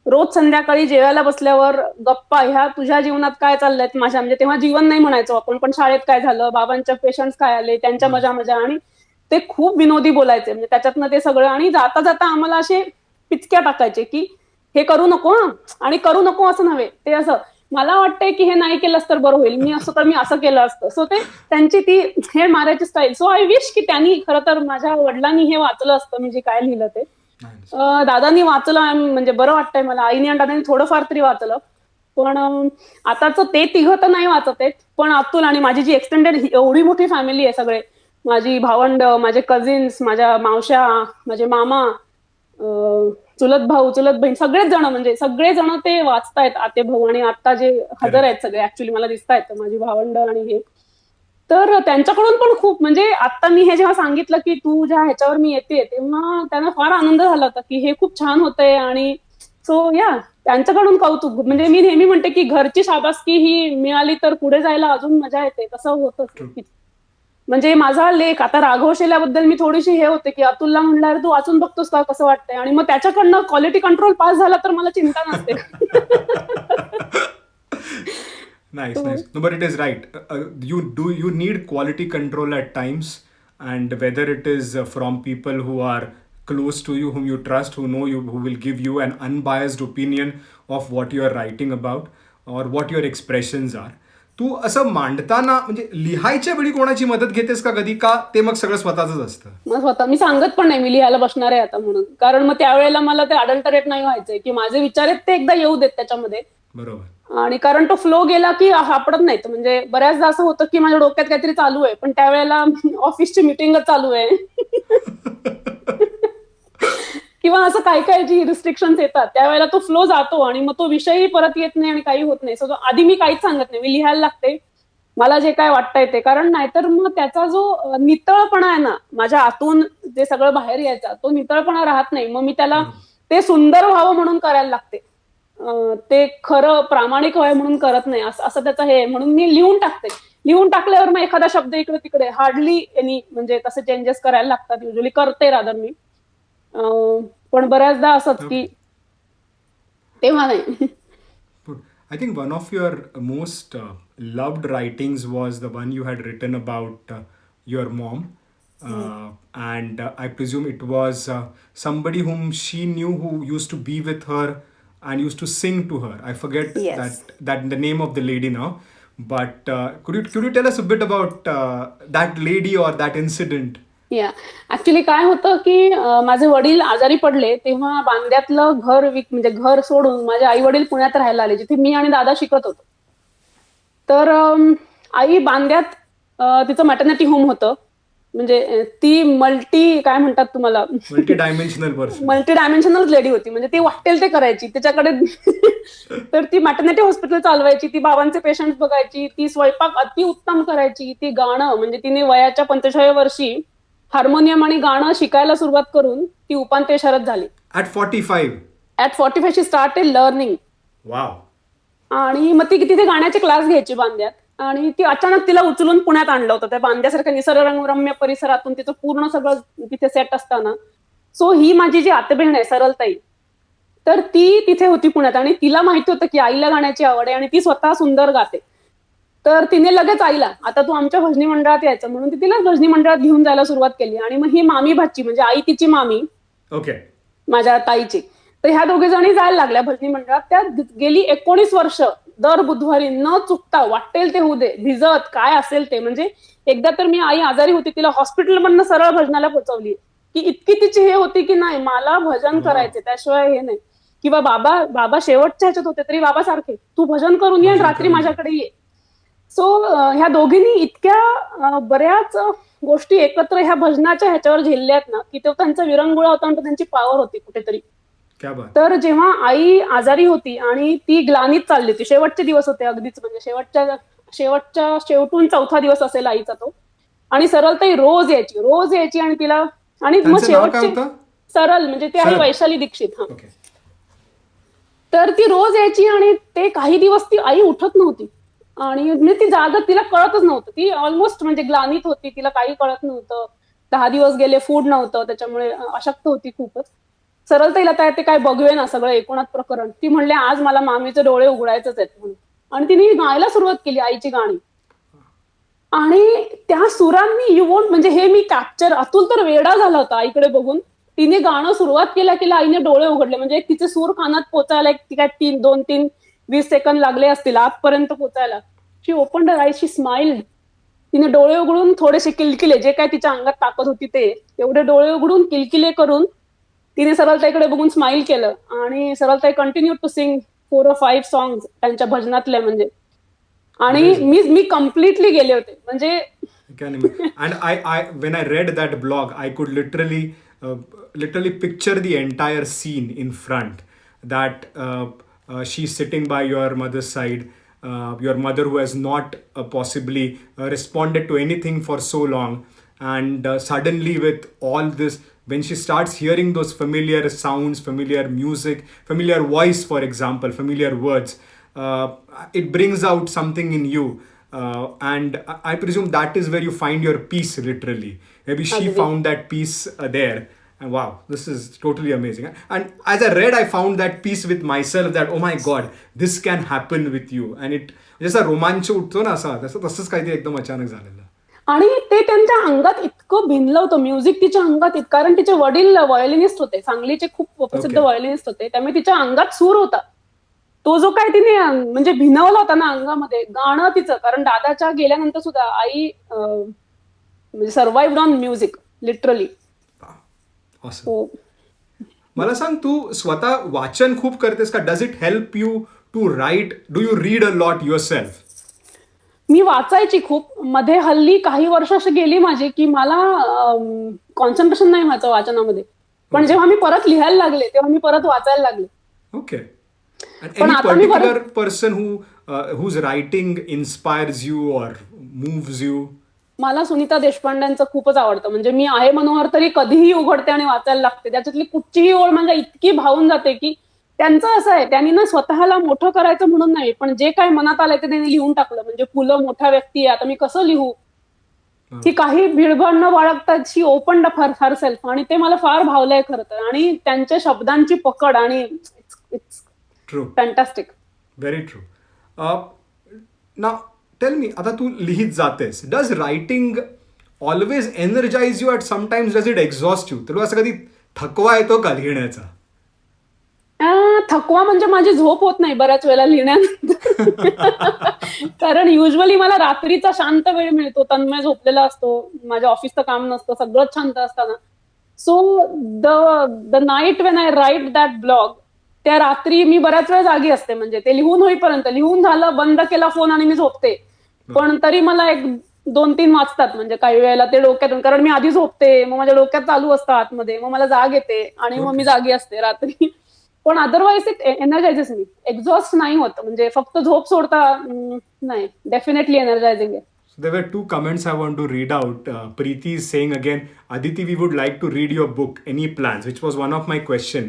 रोज संध्याकाळी जेवायला बसल्यावर गप्पा, ह्या तुझ्या जीवनात काय चाललंय माझ्या, म्हणजे तेव्हा जीवन नाही म्हणायचो आपण, पण शाळेत काय झालं, बाबांच्या पेशंट्स काय आले, त्यांच्या मजा मजा, आणि ते खूप विनोदी बोलायचे. म्हणजे त्याच्यातनं ते सगळं, आणि जाता जाता आम्हाला असे पिचक्या टाकायचे की हे करू नको आणि करू नको असं नव्हे, ते असं मला वाटतंय की हे नाही केलंस तर बरं होईल, मी असं तर मी असं केलं असतं. सो ते त्यांची ती हे मारायची स्टाईल. सो आय विश की त्यांनी, खरं तर माझ्या वडिलांनी हे वाचलं असतं मी जे काय लिहिलं ते. दादांनी वाचलं, म्हणजे बरं वाटतंय मला. आईने आणि दादांनी थोडंफार तरी वाचलं, पण आताच ते तिघं तर नाही वाचत आहेत, पण अतुल आणि माझी जी एक्सटेंडेड एवढी मोठी फॅमिली आहे, सगळे माझी भावंड, माझे कझिन्स, माझ्या मावश्या, माझे मामा, चुलत भाऊ, चुलत बहीण, सगळेच जण, म्हणजे सगळे जण ते वाचतायत, आते भाऊ, आणि आता जे हजर आहेत सगळे ऍक्च्युली मला दिसतायत माझी भावंड आणि हे. तर त्यांच्याकडून पण खूप, म्हणजे आता मी हे जेव्हा सांगितलं की तू ज्या ह्याच्यावर मी येते, तेव्हा त्यांना फार आनंद झाला होता की हे खूप छान होतंय. आणि सो या त्यांच्याकडून कौतुक. म्हणजे मी नेहमी म्हणते की घरची शाबासकी ही मिळाली तर पुढे जायला अजून मजा येते, तसं होतं. म्हणजे माझा लेख आता राघव शेल्याबद्दल मी थोडीशी हे होते की अतुलला म्हणलं तू वाचून बघतोस का, कसं वाटतंय, आणि मग त्याच्याकडनं क्वालिटी कंट्रोल पास झाला तर मला चिंता नसते. Nice. No, but it is right. You need quality control at times, and whether it is from people who are close to you, whom you trust, who know you, who will give you an unbiased opinion of what you are writing about or what your expressions are. तू असं मांडताना म्हणजे लिहायच्या वेळी कोणाची मदत घेतेस का कधी, का ते मग सगळं स्वतःच असतं? मग स्वतः मी सांगत पण नाही मी लिहायला बसणार आहे आता म्हणून, कारण मग त्यावेळेला मला ते अडल्टरेट नाही व्हायचंय की माझे विचार आहेत ते एकदा येऊ देत त्याच्यामध्ये, बरोबर. आणि कारण तो फ्लो गेला की सापडत नाही. तर म्हणजे बऱ्याचदा असं होतं की माझ्या डोक्यात काहीतरी चालू आहे, पण त्यावेळेला ऑफिसची मीटिंगच चालू आहे. किंवा असं काय काय जी रिस्ट्रिक्शन्स येतात त्यावेळेला तो फ्लो जातो आणि मग तो विषयही परत येत नाही आणि काही होत नाही. सो आधी मी काहीच सांगत नाही, मी लिहायला लागते मला जे काय वाटतंय ते. कारण नाहीतर मग त्याचा जो नितळपणा आहे ना, माझ्या आतून जे सगळं बाहेर यायचा तो नितळपणा राहत नाही. मग मी त्याला बरोबर. ते सुंदर व्हावं म्हणून करायला लागते. ते खरं प्रामाणिक व्हावं म्हणून करत नाही. असं असं त्याचं हे म्हणून मी लिहून टाकते. लिहून टाकल्यावर मग एखादा शब्द इकडे तिकडे हार्डली एनी म्हणजे तसे चेंजेस करायला लागतात. युजली करते रादर मी. पण बऱ्याचदा असंच की Okay. तेव्हा नाही. Good. I think one of your most loved writings was the one you had written about your mom. And I presume it was somebody whom she knew who used to be with her and used to sing to her. I forget yes. that the name of the lady now. But could you tell us a bit about that lady or that incident? या actually काय होतं की माझे वडील आजारी पडले तेव्हा बांद्यातलं घर म्हणजे घर सोडून माझे आई वडील पुण्यात राहायला आले, जिथे मी आणि दादा शिकत होतो. तर आई बांद्यात तिचं मॅटर्निटी होम होतं. म्हणजे ती मल्टी काय म्हणतात तुम्हाला, Multi-dimensional person. Multi dimensional lady होती. म्हणजे ती वाटेल ते करायची त्याच्याकडे. तर ती मॅटर्निटी हॉस्पिटल चालवायची, ती बाबांचे पेशंट बघायची, ती स्वयंपाक अतिउत्तम करायची, ती गाणं म्हणजे तिने वयाच्या 45व्या वर्षी हार्मोनियम आणि गाणं शिकायला सुरुवात करून ती उपांत्य शरद झाली. At 45. At 45 she started learning. Wow. आणि मग ती तिथे गाण्याचे क्लास घ्यायची बांद्यात. आणि ती अचानक तिला उचलून पुण्यात आणलं होतं त्या बांद्यासारख्या निसर्गरम्य परिसरातून. तिचं पूर्ण सगळं तिथे सेट असताना. सो ही माझी जी आतेबहीण आहे सरलताई, तर ती तिथे होती पुण्यात आणि तिला माहिती होतं की आईला गाण्याची आवड आहे आणि ती स्वतः सुंदर गाते. तर तिने लगेच आईला, आता तू आमच्या भजनी मंडळात यायचं म्हणून ती तिला भजनी मंडळात घेऊन जायला सुरुवात केली. आणि मग ही मामी भाची म्हणजे आई तिची मामी Okay. माझ्या ताईची, तर ह्या दोघी जणी जायला लागल्या भजनी मंडळात. त्या गेली 19 वर्ष दर बुधवारी न चुकता वाटेल ते होऊ दे भिजत काय असेल ते. म्हणजे एकदा तर मी आई आजारी होती तिला हॉस्पिटलमधनं सरळ भजनाला पोहोचवली, की इतकी तिची हे होती की नाही मला भजन करायचे त्याशिवाय हे नाही. किंवा बाबा बाबा शेवटच्या ह्याच्यात होते तरी बाबा सारखे तू भजन करून ये आणि भजन रात्री करून ये. माझ्याकडे ये. सो ह्या दोघींनी इतक्या बऱ्याच गोष्टी एकत्र ह्या भजनाच्या ह्याच्यावर झेलल्यात ना, की तो त्यांचा विरंगुळा होता आणि त्यांची पॉवर होती कुठेतरी. क्या बात. तर जेव्हा आई आजारी होती आणि ती ग्लानीत चालली होती, शेवटचे दिवस होते अगदीच, म्हणजे शेवटच्या शेवटून 4था दिवस असेल आईचा तो. आणि सरलताई रोज यायची आणि तिला, आणि मग त्यांचं नाव काय शेवटची होतं? सरल म्हणजे ती आहे सरल. वैशाली दीक्षित. हा. ओके. तर ती रोज यायची आणि ते काही दिवस ती आई उठत नव्हती आणि म्हणजे ती जागत तिला कळतच नव्हतं. ती ऑलमोस्ट म्हणजे ग्लानीत होती, तिला काही कळत नव्हतं. 10 दिवस गेले, फूड नव्हतं, त्याच्यामुळे अशक्त होती खूपच. सरलताईला ते काय बघवे ना सगळं एकूणात प्रकरण. ती म्हणले आज मला मामीचे डोळे उघडायचेच आहेत म्हणून. आणि तिने गायला सुरुवात केली आईची गाणी. आणि त्या सुरांनी यू वोंट, म्हणजे हे मी कॅप्चर, अतुल तर वेडा झाला होता आईकडे बघून. तिने गाणं सुरुवात केल्या आईने डोळे उघडले. म्हणजे तिचे सूर कानात पोचायला ती काय 2-20 सेकंद लागले असतील आतपर्यंत पोचायला. शी ओपन हर आईज, शी स्माइल्ड. तिने डोळे उघडून थोडेसे किलकिले, जे काय तिच्या अंगात ताकद होती ते एवढे डोळे उघडून किलकिले करून तिने सरलताईकडे बघून स्माइल केलं. आणि सरलताई continue to sing 4 or 5 songs त्यांच्या भजनातले. म्हणजे आणि मी कम्प्लिटली गेले होते म्हणजे. And when I read that blog, I could literally picture the entire scene in front. That she's sitting by your mother's side, your mother who has not possibly responded to anything for so long, and suddenly with all this, when she starts hearing those familiar sounds, familiar music, familiar voice, for example, familiar words, it brings out something in you. And I presume that is where you find your peace, literally. Maybe she अगदी. found that peace there. And wow, this is totally amazing. And as I read, I found that peace with myself, that oh my god, this can happen with you. And it जसा रोमांच उठतो ना असा, तसंच काहीतरी एकदम अचानक झालेलं. आणि ते त्यांच्या अंगात इतकं भिनलं होतं म्युझिक तिच्या अंगात. कारण तिचे वडील व्हायोलिनिस्ट होते, सांगलीचे खूप प्रसिद्ध व्हायोलिनिस्ट होते, त्यामुळे तिच्या अंगात सूर होता. तो जो काय तिने म्हणजे भिनवला होता ना अंगामध्ये गाणं तिचं. कारण दादाच्या गेल्यानंतर सुद्धा आई म्हणजे survived on music literally. Awesome. मला सांग, तू स्वतः वाचन खूप करतेस का? Does it help you to write? Do you read a lot yourself? मी वाचायची खूप. मध्ये हल्ली काही वर्ष अशी गेली माझी की मला कॉन्सन्ट्रेशन नाही व्हायचं वाचनामध्ये. पण जेव्हा मी परत लिहायला लागले तेव्हा मी परत वाचायला लागले. Okay. And पण any आता मी particular person whose writing inspires you or moves you? मला सुनीता देशपांडेंचं खूपच आवडतं. म्हणजे मी आहे मनोहर तरी कधीही उघडते आणि वाचायला लागते. त्याच्यातली कुठचीही ओळ म्हणजे इतकी भावून जाते की त्यांचं असं आहे, त्यांनी ना स्वतःला मोठं करायचं म्हणून नाही, पण जे काही मनात आलंय ते त्यांनी लिहून टाकलं. म्हणजे पुलं मोठ्या व्यक्ती आहे, आता मी कसं लिहू, की काही भिडभड न बाळगता शी ओपन अप हर सेल्फ, आणि ते मला फार भावलंय खरं तर. आणि त्यांच्या शब्दांची पकड आणि it's True. Fantastic. Very true. Now, tell me, आता तू लिहित जातेस. Does writing always energize you at sometimes does it exhaust you? तुला असं कधी थकवा येतो का लिहिण्याचा? थकवा म्हणजे माझी झोप होत नाही बऱ्याच वेळेला लिहिण्यानंतर. कारण युजली मला रात्रीचा शांत वेळ मिळतो, तन्मय झोपलेला असतो, माझ्या ऑफिसचं काम नसतं, सगळंच शांत असताना. So the night when I write that blog, त्या रात्री मी बऱ्याच वेळ जागी असते. म्हणजे ते लिहून होईपर्यंत, लिहून झालं, बंद केला फोन आणि मी झोपते. पण तरी मला 1-2-3 वाजतात. म्हणजे काही वेळेला ते डोक्यातून, कारण मी आधी झोपते, मग माझ्या डोक्यात चालू असतं आतमध्ये, मग मला जाग येते आणि मग मी जागी असते रात्री. पण अदरवाईज इट एनर्जायझेस मी, एक्झॉस्ट नाही होत. म्हणजे फक्त झोप सोडता नाही, डेफिनेटली एनर्जायझिंग आहे. There were two comments I want to read out. Preeti is saying again, Aditi, we would like to read your book. Any plans? Which was one of my question.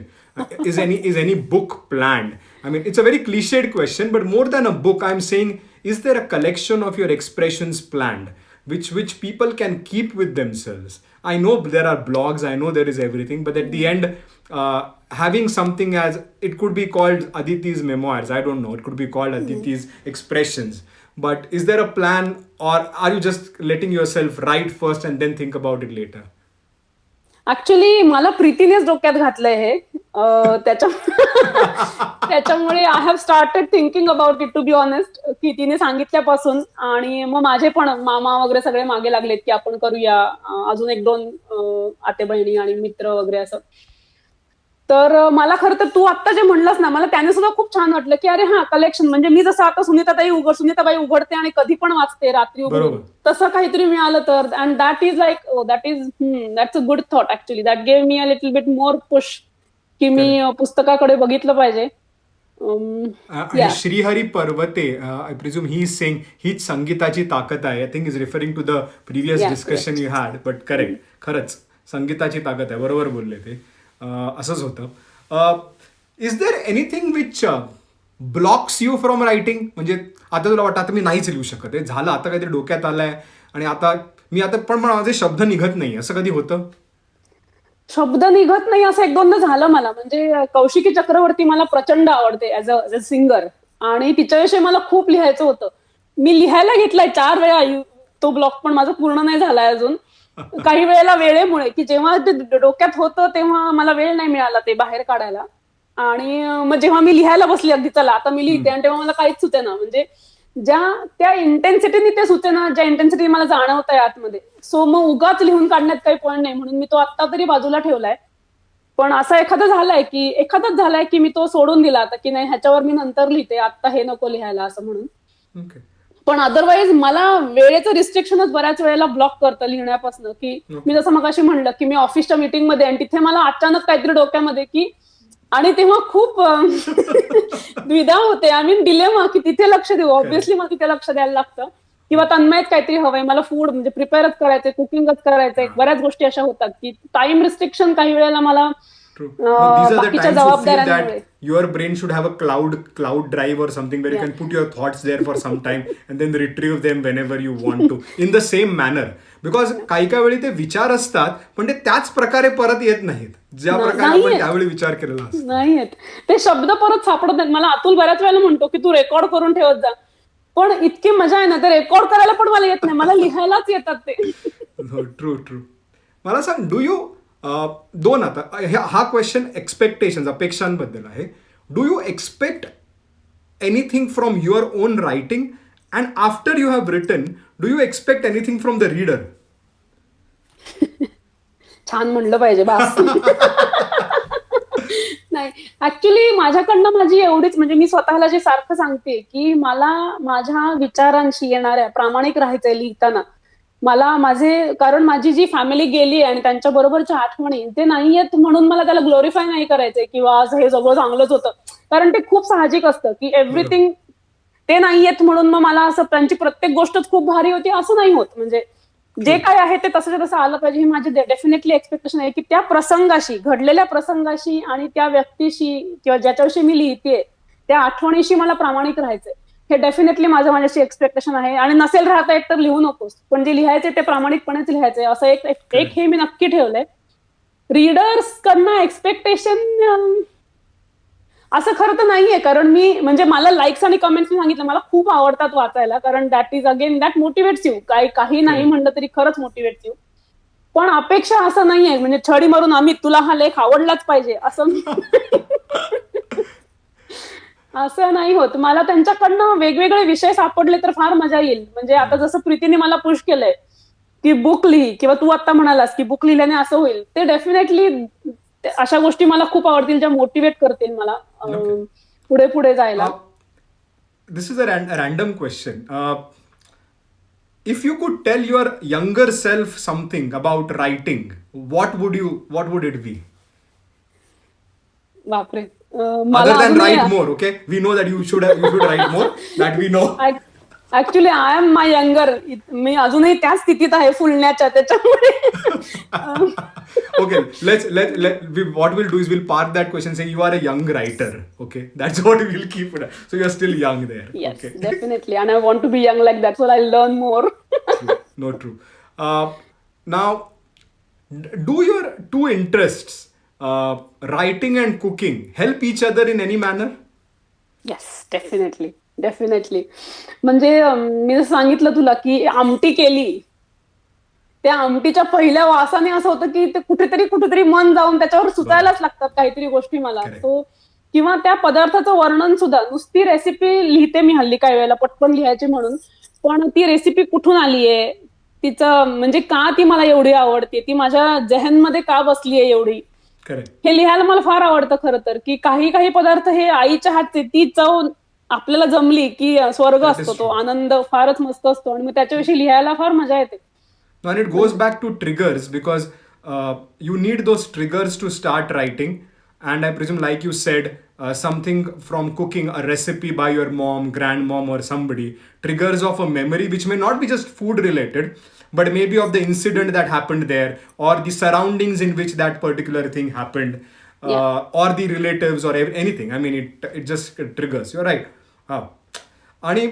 Is any book planned? I mean, it's a very cliched question, but more than a book, I'm saying, is there a collection of your expressions planned, which people can keep with themselves? I know there are blogs, I know there is everything, but at the end, having something as, it could be called Aditi's memoirs. I don't know. It could be called Aditi's expressions. But is there a plan, or are you just letting yourself write first and then think about it later? Actually मला प्रीतीनेच डोक्यात घातलंय हे. त्याच्यामुळे I have started thinking about it, to be honest, की तिने सांगितल्यापासून. आणि मग माझे पण मामा वगैरे सगळे मागे लागलेत की आपण करूया, अजून 1-2 आते बहिणी आणि मित्र वगैरे असं. तर मला खरं तर तू आत्ता जे म्हणलंस ना, मला त्याने सुद्धा खूप छान वाटलं की अरे हा, कलेक्शन. म्हणजे मी जसं आता सुनीताबाई उघडते आणि कधी पण वाचते रात्री उघडून, तसं काहीतरी मिळालं तर. And that is that's a good thought actually. That gave me a little bit more push की मी पुस्तकाकडे बघितलं पाहिजे. Shrihari Parvate, I presume he is saying, हीच संगीताची ताकद आहे. I think is referring to the previous discussion you had, but correct, खरंच संगीताची ताकद आहे, बरोबर बोलले ते. असंच होतं. Is there anything which blocks you from writing? म्हणजे आता तुला वाटतं आता मी नाहीच लिहू शकत, झालं आता काहीतरी डोक्यात आलंय आणि आता पण माझे शब्द निघत नाही, असं कधी होतं? शब्द निघत नाही असं 1-2दा झालं मला. म्हणजे कौशिकी चक्रवर्ती मला प्रचंड आवडते ऍज अ सिंगर, आणि तिच्याविषयी मला खूप लिहायचं होतं. मी लिहायला घेतलाय 4 वेळा तो ब्लॉग, पण माझा पूर्ण नाही झालाय अजून. काही वेळेला वेळेमुळे, की जेव्हा ते डोक्यात होतं तेव्हा मला वेळ नाही मिळाला ते बाहेर काढायला. आणि मग जेव्हा मी लिहायला बसली, अगदी चला आता मी लिहिते, आणि तेव्हा मला काहीच सुचेना. म्हणजे त्या इंटेन्सिटीने ते सुचेना, ज्या इंटेन्सिटी मला जाणवत आहे आतमध्ये. सो मग उगाच लिहून काढण्यात काही पॉईंट नाही, म्हणून मी तो आत्ता तरी बाजूला ठेवलाय. पण असं एखादाच झालाय की मी तो सोडून दिला आता, की नाही ह्याच्यावर मी नंतर लिहिते, आता हे नको लिहायला असं म्हणून. पण अदरवाईज मला वेळेचं रिस्ट्रिक्शनच बऱ्याच वेळेला ब्लॉक करतं लिहिण्यापासून. की मी जसं मगाशी म्हणलं की मी ऑफिसच्या मीटिंगमध्ये, आणि तिथे मला अचानक काहीतरी डोक्यामध्ये की, आणि तेव्हा खूप द्विधा होते, आय मीन डिलेमा, की तिथे लक्ष देऊ. ऑब्व्हियसली मला तिथे लक्ष द्यायला लागतं. किंवा तन्मयत काहीतरी हवंय, मला फूड म्हणजे प्रिपेअरच करायचंय, कुकिंगच करायचंय, बऱ्याच गोष्टी अशा होतात की टाइम रिस्ट्रिक्शन काही वेळेला मला बाकीच्या जबाबदाऱ्यांमुळे. Your brain should have a cloud drive or something where you can put your thoughts there for some time and then retrieve them whenever you want to in the same manner, because काही वेळी ते विचार असतात पण ते त्याच प्रकारे परत येत नाहीत ज्या प्रकारे आपण त्यावेळी विचार केलेला असतो. नाही येत ते शब्द, परत सापडत नाहीत. मला अतुल बऱ्याच वेळेला म्हणतो की तू रेकॉर्ड करून ठेवत जा, पण इतकी मजा आहे ना, ते रेकॉर्ड करायला पण मला येत नाही, मला लिहायलाच येतात ते. ट्रू. मला सांग, डू यू दोन, आता हा क्वेश्चन एक्सपेक्टेशन, अपेक्षांबद्दल आहे. Do you expect anything from your own writing, and after you have written do you expect anything from the reader? छान म्हणलं पाहिजे बास. नाही, ऍक्च्युली माझ्याकडनं माझी एवढीच, म्हणजे मी स्वतःला जे सारखं सांगते की मला माझ्या विचारांशी येणाऱ्या प्रामाणिक राहायचंय लिहिताना. मला माझे, कारण माझी जी फॅमिली गेली आणि त्यांच्या बरोबरच्या आठवणी ते नाहीयेत म्हणून मला त्याला ग्लोरिफाय नाही करायचंय किंवा आज हे सगळं चांगलंच होतं. कारण ते खूप साहजिक असतं की बरोबर. एव्हरीथिंग ते नाहीयेत म्हणून मग मला असं त्यांची प्रत्येक गोष्टच खूप भारी होती असं नाही होत. म्हणजे ट्रू. जे काय आहे ते तसं तसं आलं पाहिजे, ही माझी डेफिनेटली एक्सपेक्टेशन आहे की त्या प्रसंगाशी, घडलेल्या प्रसंगाशी आणि त्या व्यक्तीशी किंवा ज्याच्याविषयी मी लिहितेय त्या आठवणीशी मला प्रामाणिक राहायचंय. हे डेफिनेटली माझ्याशी एक्सपेक्टेशन आहे. आणि नसेल राहता येत तर लिहू नकोस, पण जे लिहायचे ते प्रामाणिकपणेच लिहायचंय असं एक एक करेक्ट. हे मी नक्की ठेवलंय. रीडर्स कडनं एक्सपेक्टेशन असं खरं तर नाहीये, कारण मी म्हणजे मला लाईक्स आणि कमेंट्स सांगितलं मला खूप आवडतात वाचायला, कारण that is again that motivates you. काही नाही करेक्ट. म्हणलं तरी खरंच मोटिवेट्स यू. पण अपेक्षा असं नाहीये म्हणजे छडी मारून आम्ही तुला हा लेख आवडलाच पाहिजे असं असं नाही होत. मला त्यांच्याकडनं वेगवेगळे विषय सापडले तर फार मजा येईल. म्हणजे आता जसं प्रीतीने मला पुश केलंय की बुक लिही, किंवा तू आता म्हणालास की बुक लिहिल्याने असं होईल, ते डेफिनेटली अशा गोष्टी मला खूप आवडतील ज्या मोटिवेट करतील मला ओके. पुढे पुढे जायला. This is a random question. If you could tell your younger self something about writing, what would it be? बापरे. Other मला than अजूनही write more, okay? We know that you should write more. That we know. Actually I am my younger. मी अजूनही त्याच स्थितीत आहे फुलण्याच्या, त्याच्यामुळे Okay, what we'll do is we'll park that question saying you are a young writer. Okay, that's what we'll keep it. So you're still young there. Yes, Okay. Definitely. आणि I want to be young like that, so I learn more. True. No, true. Now, do your two interests, writing and cooking, help each other in any manner? Yes, definitely. Definitely. म्हणजे मी जसं सांगितलं तुला की आमटी केली, त्या आमटीच्या पहिल्या वासाने असं होतं की ते कुठेतरी मन जाऊन त्याच्यावर सुचायलाच लागतात काहीतरी गोष्टी मला. Correct. सो किंवा त्या पदार्थाचं वर्णन सुद्धा, नुसती रेसिपी लिहिते मी हल्ली काही वेळेला पटकन लिहायची म्हणून, पण ती रेसिपी कुठून आलीये, तिचं म्हणजे का ती मला एवढी आवडते, ती माझ्या जेहनमध्ये का बसलीये एवढी, Correct. हे लिहायला मला फार आवडतं खरं तर. की काही काही पदार्थ हे आईच्या हातचे, ती चव आपल्याला जमली की स्वर्ग That is असतो, तो true. आनंद फारच मस्त असतो आणि मग त्याच्याविषयी लिहायला फार मजा येते. And it goes back to triggers because you need those triggers to start writing. And I presume, like you said, something from cooking, a recipe by your mom, grandmom, or somebody, triggers of a memory which may not be just food related, but maybe of the incident that happened there or the surroundings in which that particular thing happened. Or the relatives or anything. I mean, it just triggers. You're right. हा. आणि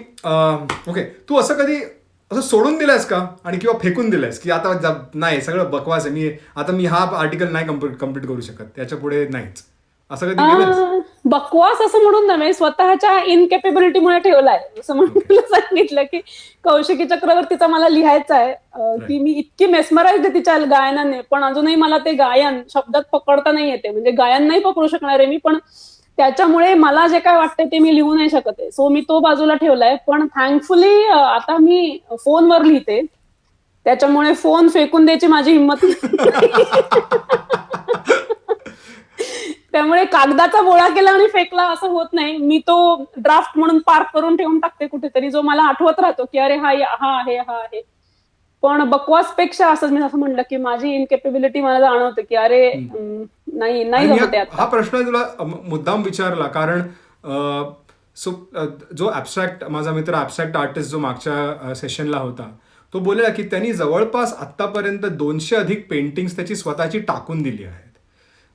okay, तू असं कधी असं सोडून दिलंयस का आणि किंवा फेकून दिलंयस की आता नाही सगळं बकवास आहे, मी हा आर्टिकल नाही कम्प्लीट करू शकत, त्याच्या पुढे नाहीच, असं कधी केलंस? बकवास असं म्हणून नव्हे, स्वतःच्या इनकेपेबिलिटीमुळे ठेवलाय. जसं म्हणून तुला सांगितलं की कौशिकी चक्रवर्तीचा मला लिहायचा आहे, की मी इतकी मेस्मराइज्ड आहे तिच्या गायनाने, पण अजूनही मला ते गायन शब्दात पकडता नाही येते. म्हणजे गायन नाही पकडू शकणार आहे मी, पण त्याच्यामुळे मला जे काय वाटतंय ते मी लिहू नाही शकत आहे. सो मी तो बाजूला ठेवलाय. पण थँकफुली आता मी फोनवर लिहिते, त्याच्यामुळे फोन फेकून द्यायची माझी हिंमत त्यामुळे कागदाचा गोळा केला आणि फेकला असं होत नाही. मी तो ड्राफ्ट म्हणून पार्क करून ठेवून टाकते कुठेतरी, जो मला आठवत राहतो की अरे हा आहे. पण बकवासपेक्षा असं मी असं म्हणलं की माझी इनकेपेबिलिटी मला जाणवते की अरे नाही जमते आता. हा प्रश्न तुला मुद्दाम विचारला कारण जो ऍबस्ट्रॅक्ट, माझा मित्र ऍबस्ट्रॅक्ट आर्टिस्ट जो मागच्या सेशनला होता, तो बोलला की त्यांनी जवळपास आतापर्यंत 200 अधिक पेंटिंग्स त्याची स्वतःची टाकून दिली आहेत.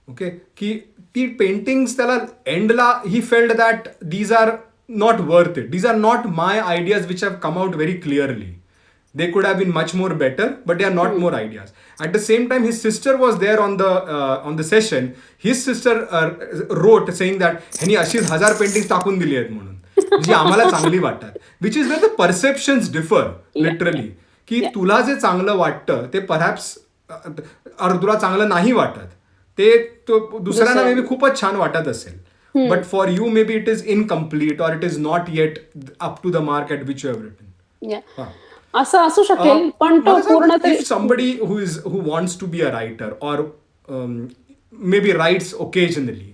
ओके, की ती पेंटिंग्स त्याला एंडला he felt that these are not worth it, these are not my ideas which have come out very clearly. They could have been much more better, but they are not more ideas. At the same time, his sister was there on the session. His sister wrote saying that ह्यांनी अशीच 1000 paintings टाकून दिली आहेत म्हणून, जी आम्हाला चांगली वाटतात. Which is where the perceptions differ literally, की तुला जे चांगलं वाटतं ते परहॅप्स तुला चांगलं नाही वाटत, ते दुसऱ्यांना मे बी खूपच छान वाटत असेल, but for you maybe it is incomplete or it is not yet up to the mark at which you have written. असं असू शकेल, पण तो पूर्ण तरी somebody who wants to be a writer or maybe writes occasionally,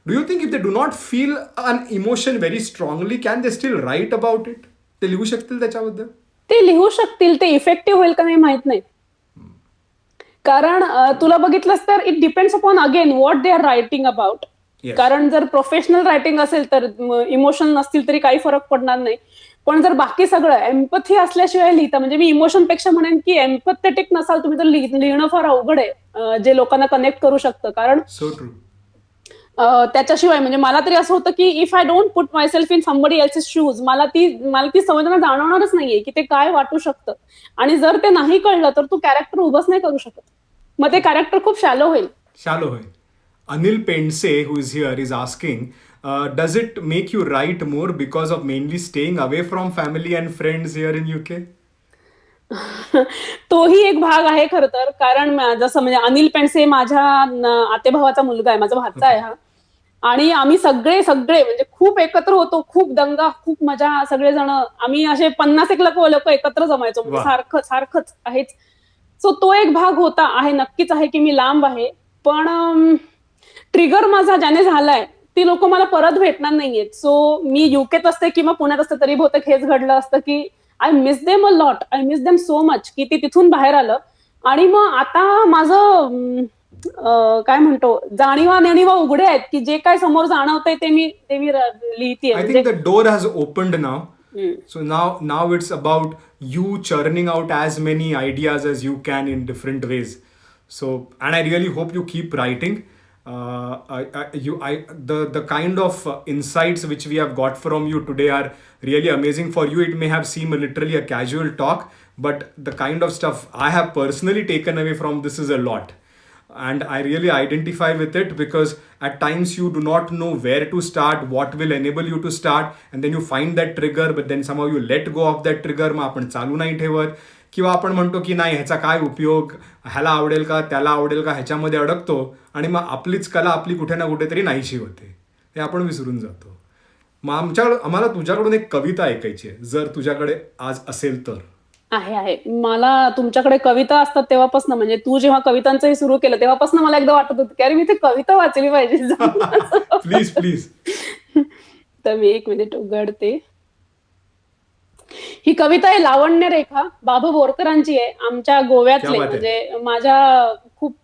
do you think if they do not feel an emotion very strongly can they still write about it? ते लिहू शकतील त्याच्याबद्दल? ते लिहू शकतील, ते इफेक्टिव्ह होईल का नाही माहित नाही. कारण तुला बघितलंस तर it depends upon again what they are writing about. Yes. कारण जर प्रोफेशनल रायटिंग असेल तर इमोशन नसतील तरी काही फरक पडणार नाही. पण जर बाकी सगळं एम्पथी असल्याशिवाय लिहिता, म्हणजे मी इमोशन पेक्षा म्हणेन की एम्पथेटिक नसाल तुम्ही तर लिहिणं फार अवघड आहे, जे लोकांना कनेक्ट करू शकतं. कारण सो ट्रू. त्याच्याशिवाय म्हणजे मला तरी असं होतं की if I don't put my self in somebody else's shoes, मला ती संवेदना जाणवणारच नाहीये की ते काय वाटू शकतं. आणि जर ते नाही कळलं तर तू कॅरेक्टर उभंच नाही करू शकत, मग ते कॅरेक्टर खूप शॅलो होईल. Anil Pendse, who is here, is asking, does it make you write more because of mainly staying away from family and friends here in UK? तोही एक भाग आहे खरं तर. कारण जसं म्हणजे अनिल पेंडसे माझ्या आतेभावाचा मुलगा आहे, माझा भाचा आहे हा. आणि आम्ही सगळे म्हणजे खूप एकत्र होतो, खूप दंगा, खूप मजा, सगळेजण आम्ही असे 50 लोक एकत्र जमायचो, म्हणजे सारखंच आहेच. सो तो एक भाग होता, आहे, नक्कीच आहे की मी लांब आहे. पण ट्रिगर माझा ज्याने झालाय ती लोक मला परत भेटणार नाहीयेत. सो मी युकेत असते किंवा पुण्यात असते तरी बहुतेक हेच घडलं असतं की I miss them a lot, I miss them so much, की ती तिथून बाहेर आलं. आणि मग आता माझं काय म्हणतो, जाणीवा नेणीवा उघडे आहेत की जे काय समोर जाणवतंय ते मी लिहितेय. I think the door has opened now. So now it's about you churning out as many ideas as you can in different ways. So, and I really hope you keep writing. The kind of insights which we have got from you today are really amazing. For you, it may have seemed literally a casual talk, but the kind of stuff I have personally taken away from this is a lot. And I really identify with it because at times you do not know where to start, what will enable you to start, and then you find that trigger, but then somehow you let go of that trigger. मग आपण चालू नाही ठेवत, किंवा आपण म्हणतो की नाही ह्याचा काय उपयोग, ह्याला आवडेल का त्याला आवडेल का, ह्याच्यामध्ये अडकतो आणि मग आपलीच कला आपली कुठे ना कुठेतरी नाहीशी होते, हे आपण विसरून जातो. मग आम्हाला तुझ्याकडून एक कविता ऐकायची आहे, जर तुझ्याकडे आज असेल तर. आहे. मला तुमच्याकडे कविता असतात तेव्हापासून, म्हणजे तू जेव्हा कवितांचंही सुरू केलं तेव्हापासून मला एकदा वाटत होतं की अरे मी ते कविता वाचली पाहिजे. प्लीज. तर मी एक मिनिट उघडते. ही कविता आहे लावण्य रेखा, बाबू बोरकरांची आहे, आमच्या गोव्यातले. म्हणजे माझ्या खूप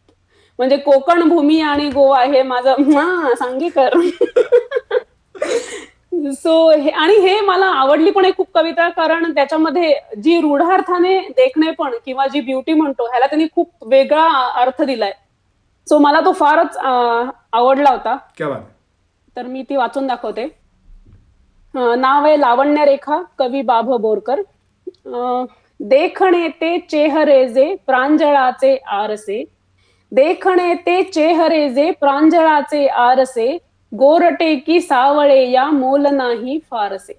म्हणजे कोकण भूमी आणि गोवा हे माझं सांगीकर. सो आणि हे मला आवडली पण एक खूप कविता, कारण त्याच्यामध्ये जी रूढार्थाने देखणे पण किंवा जी ब्युटी म्हणतो ह्याला त्यांनी खूप वेगळा अर्थ दिलाय. सो मला तो फारच आवडला होता. तर मी ती वाचून दाखवते. नाव आहे लावण्य रेखा, कवी बाभ बोरकर. देखणे ते चेहरे जे प्रांजळाचे आरसे, देखणे ते चेहरे जे प्रांजळाचे आरसे, गोरटे की सावळे या मोल नाही फारसे.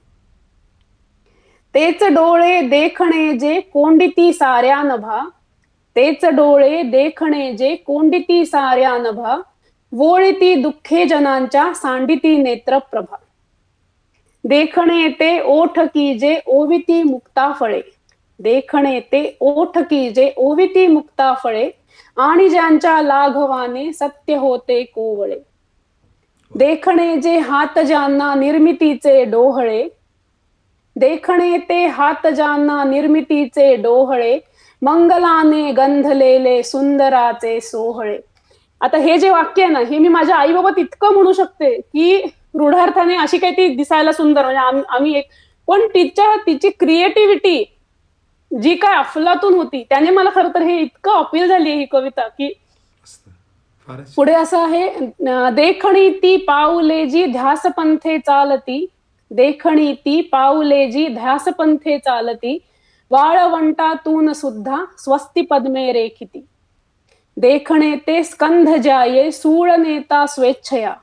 तेच डोळे देखणे जे कोंडिती साऱ्या नभा, तेच डोळे देखणे जे कोंडिती साऱ्या नभा, वोळीती दुःखे जनांच्या सांडिती नेत्रप्रभा. देखणे ते ओठ की जे ओविती मुक्ता फळे, देखणे ते ओठ की जे ओविती मुक्ता फळे, आणि ज्यांच्या लाघवाने सत्य होते कोवळे. देखणे जे हात ज्यांना निर्मितीचे डोहळे, देखणे ते हात ज्यांना निर्मितीचे डोहळे, मंगलाने गंधलेले सुंदराचे सोहळे. आता हे जे वाक्य आहे ना, हे मी माझ्या आईबाबत इतकं म्हणू शकते की रूढार्थाने अशी काही ती दिसायला सुंदर, म्हणजे आम्ही एक, पण तिची क्रिएटिव्हिटी जी काय अफलातून होती त्याने मला खरं तर हे इतकं अपील झाली ही कविता की पुढे असं आहे. देखणी ती पाऊले जी ध्यासपंथे चालती, देखणी ती पाऊले जी ध्यासपंथे चालती, वाळवंटातून सुद्धा स्वस्ती पद्मे रेखिती. देखणे ते स्कंध जाये सूळ नेता स्वेच्छया,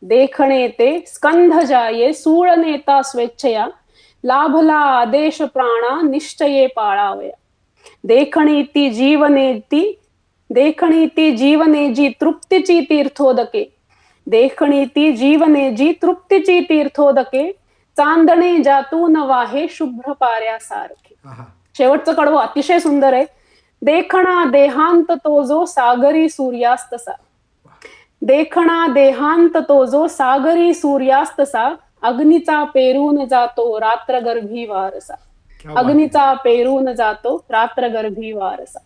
देखणे ते स्कंध जाये सूळ नेता स्वेच्छया, लाभला आदेश प्राणा निश्चये पाळावया. देखणी ती जीवने जी तृप्तीची तीर्थोदके, देखणी ती जीवने जी तृप्तीची तीर्थोदके, चांदणे जातून वाहे शुभ्र पाऱ्यासारखे. शेवटचं कडवं अतिशय सुंदर आहे. देखणा देहांत तो जो सागरी सूर्यास्तसा, देखणा देहांत तो जो सागरी सूर्यास्तसा अग्नीचा पेरून जातो रात्रगर्भी वारसा. क्या बात आहे. अग्नीचा पेरून जातो रात्रगर्भी वारसा.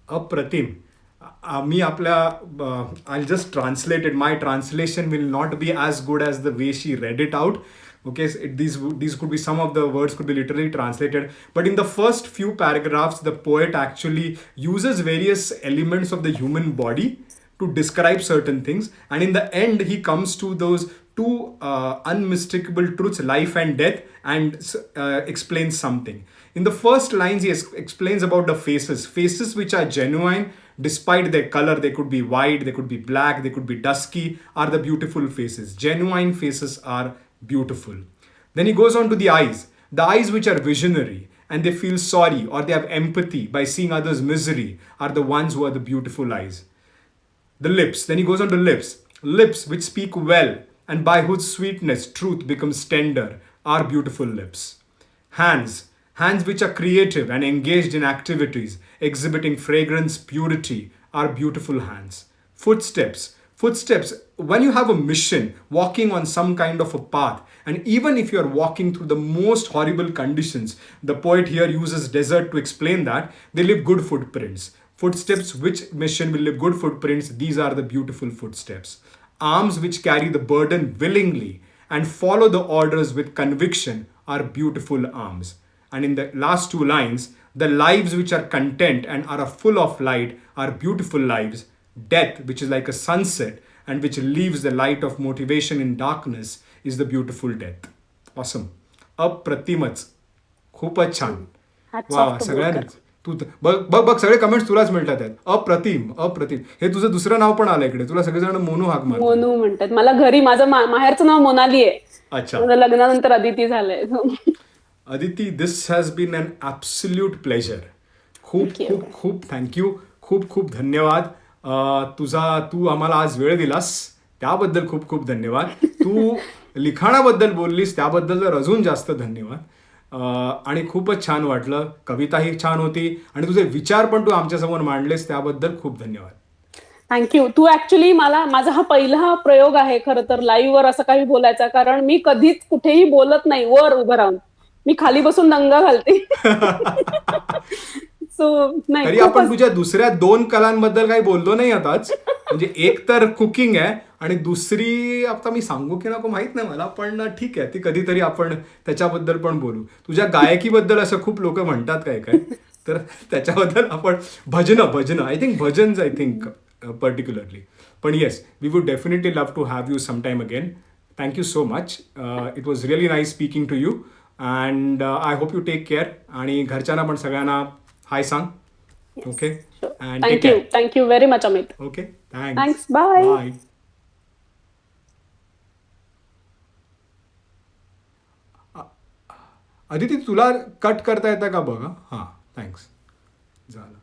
अप्रतिम. मी आपल्या I just translated my translation will not be as good as the way she read it out. Okay, so these could be some of the words could be literally translated, but in the first few paragraphs the poet actually uses various elements of the human body to describe certain things, and in the end he comes to those two unmistakable truths, life and death, and explains something. In the first lines he explains about the faces which are genuine despite their color. They could be white, they could be black, they could be dusky, are the beautiful faces. Genuine faces are beautiful. Then he goes on to the eyes which are visionary and they feel sorry or they have empathy by seeing others' misery are the ones who are the beautiful eyes. The lips, then he goes on to lips which speak well and by whose sweetness truth becomes tender are beautiful lips. Hands which are creative and engaged in activities exhibiting fragrance, purity are beautiful hands. Footsteps, when you have a mission, walking on some kind of a path, and even if you are walking through the most horrible conditions, the poet here uses desert to explain that, they leave good footprints. Footsteps, which mission will leave good footprints, these are the beautiful footsteps. Arms which carry the burden willingly and follow the orders with conviction are beautiful arms. And in the last two lines, the lives which are content and are full of light are beautiful lives. Death, which is like a sunset and which leaves the light of motivation in darkness, is the beautiful death. Awesome. अप्रतिमच. खूपच छान. Hats वा off वा to सगळ्यांनीच. तू बघ बघ बघ सगळे comments तुलाच मिळतात आहेत. अप्रतिम अप्रतिम. हे तुझं दुसरं नाव पण आलं इकडे. तुला सगळेजण मोनू हाक मारतात. मोनू म्हणतात. मला घरी माझं माहेरचं नाव मोनाली आहे. अच्छा. माझं लग्नानंतर अदिती झालंय. Aditi, this has been an absolute pleasure. खूप Thank you. खूप खूप थँक्यू. खूप खूप धन्यवाद. तू आम्हाला आज वेळ दिलास त्याबद्दल खूप खूप धन्यवाद. तू लिखाणाबद्दल बोललीस त्याबद्दल तर अजून जास्त धन्यवाद. आणि खूपच छान वाटलं. कविताही छान होती आणि तुझे विचार पण तू आमच्यासमोर मांडलेस त्याबद्दल खूप धन्यवाद. थँक्यू. तू ऍक्च्युली माझा हा पहिला प्रयोग आहे खरं तर लाईव्ह वर असं काही बोलायचा, कारण मी कधीच कुठेही बोलत नाही वर उभं राहून. मी खाली बसून दंगा घालते. सो नाही, तरी आपण तुझ्या दुसऱ्या 2 कलांबद्दल काही बोललो नाही आताच. म्हणजे एक तर कुकिंग आहे आणि दुसरी आता मी सांगू की नको माहित नाही मला, पण ठीक आहे ती कधीतरी आपण त्याच्याबद्दल पण बोलू. तुझ्या गायकीबद्दल असं खूप लोक म्हणतात काय काय, तर त्याच्याबद्दल आपण भजन I think particularly. But yes, we would definitely love to have you sometime again. Thank you so much. It was really nice speaking to you. And I hope you take care. आणि घरच्यांना पण सगळ्यांना हाय सांग. Okay? And take care. Thank you very much Amit. Okay? Thanks. Thanks. Bye. Bye. Aditi तुला cut करता येतं का बघा. हां थँक्स. झालं.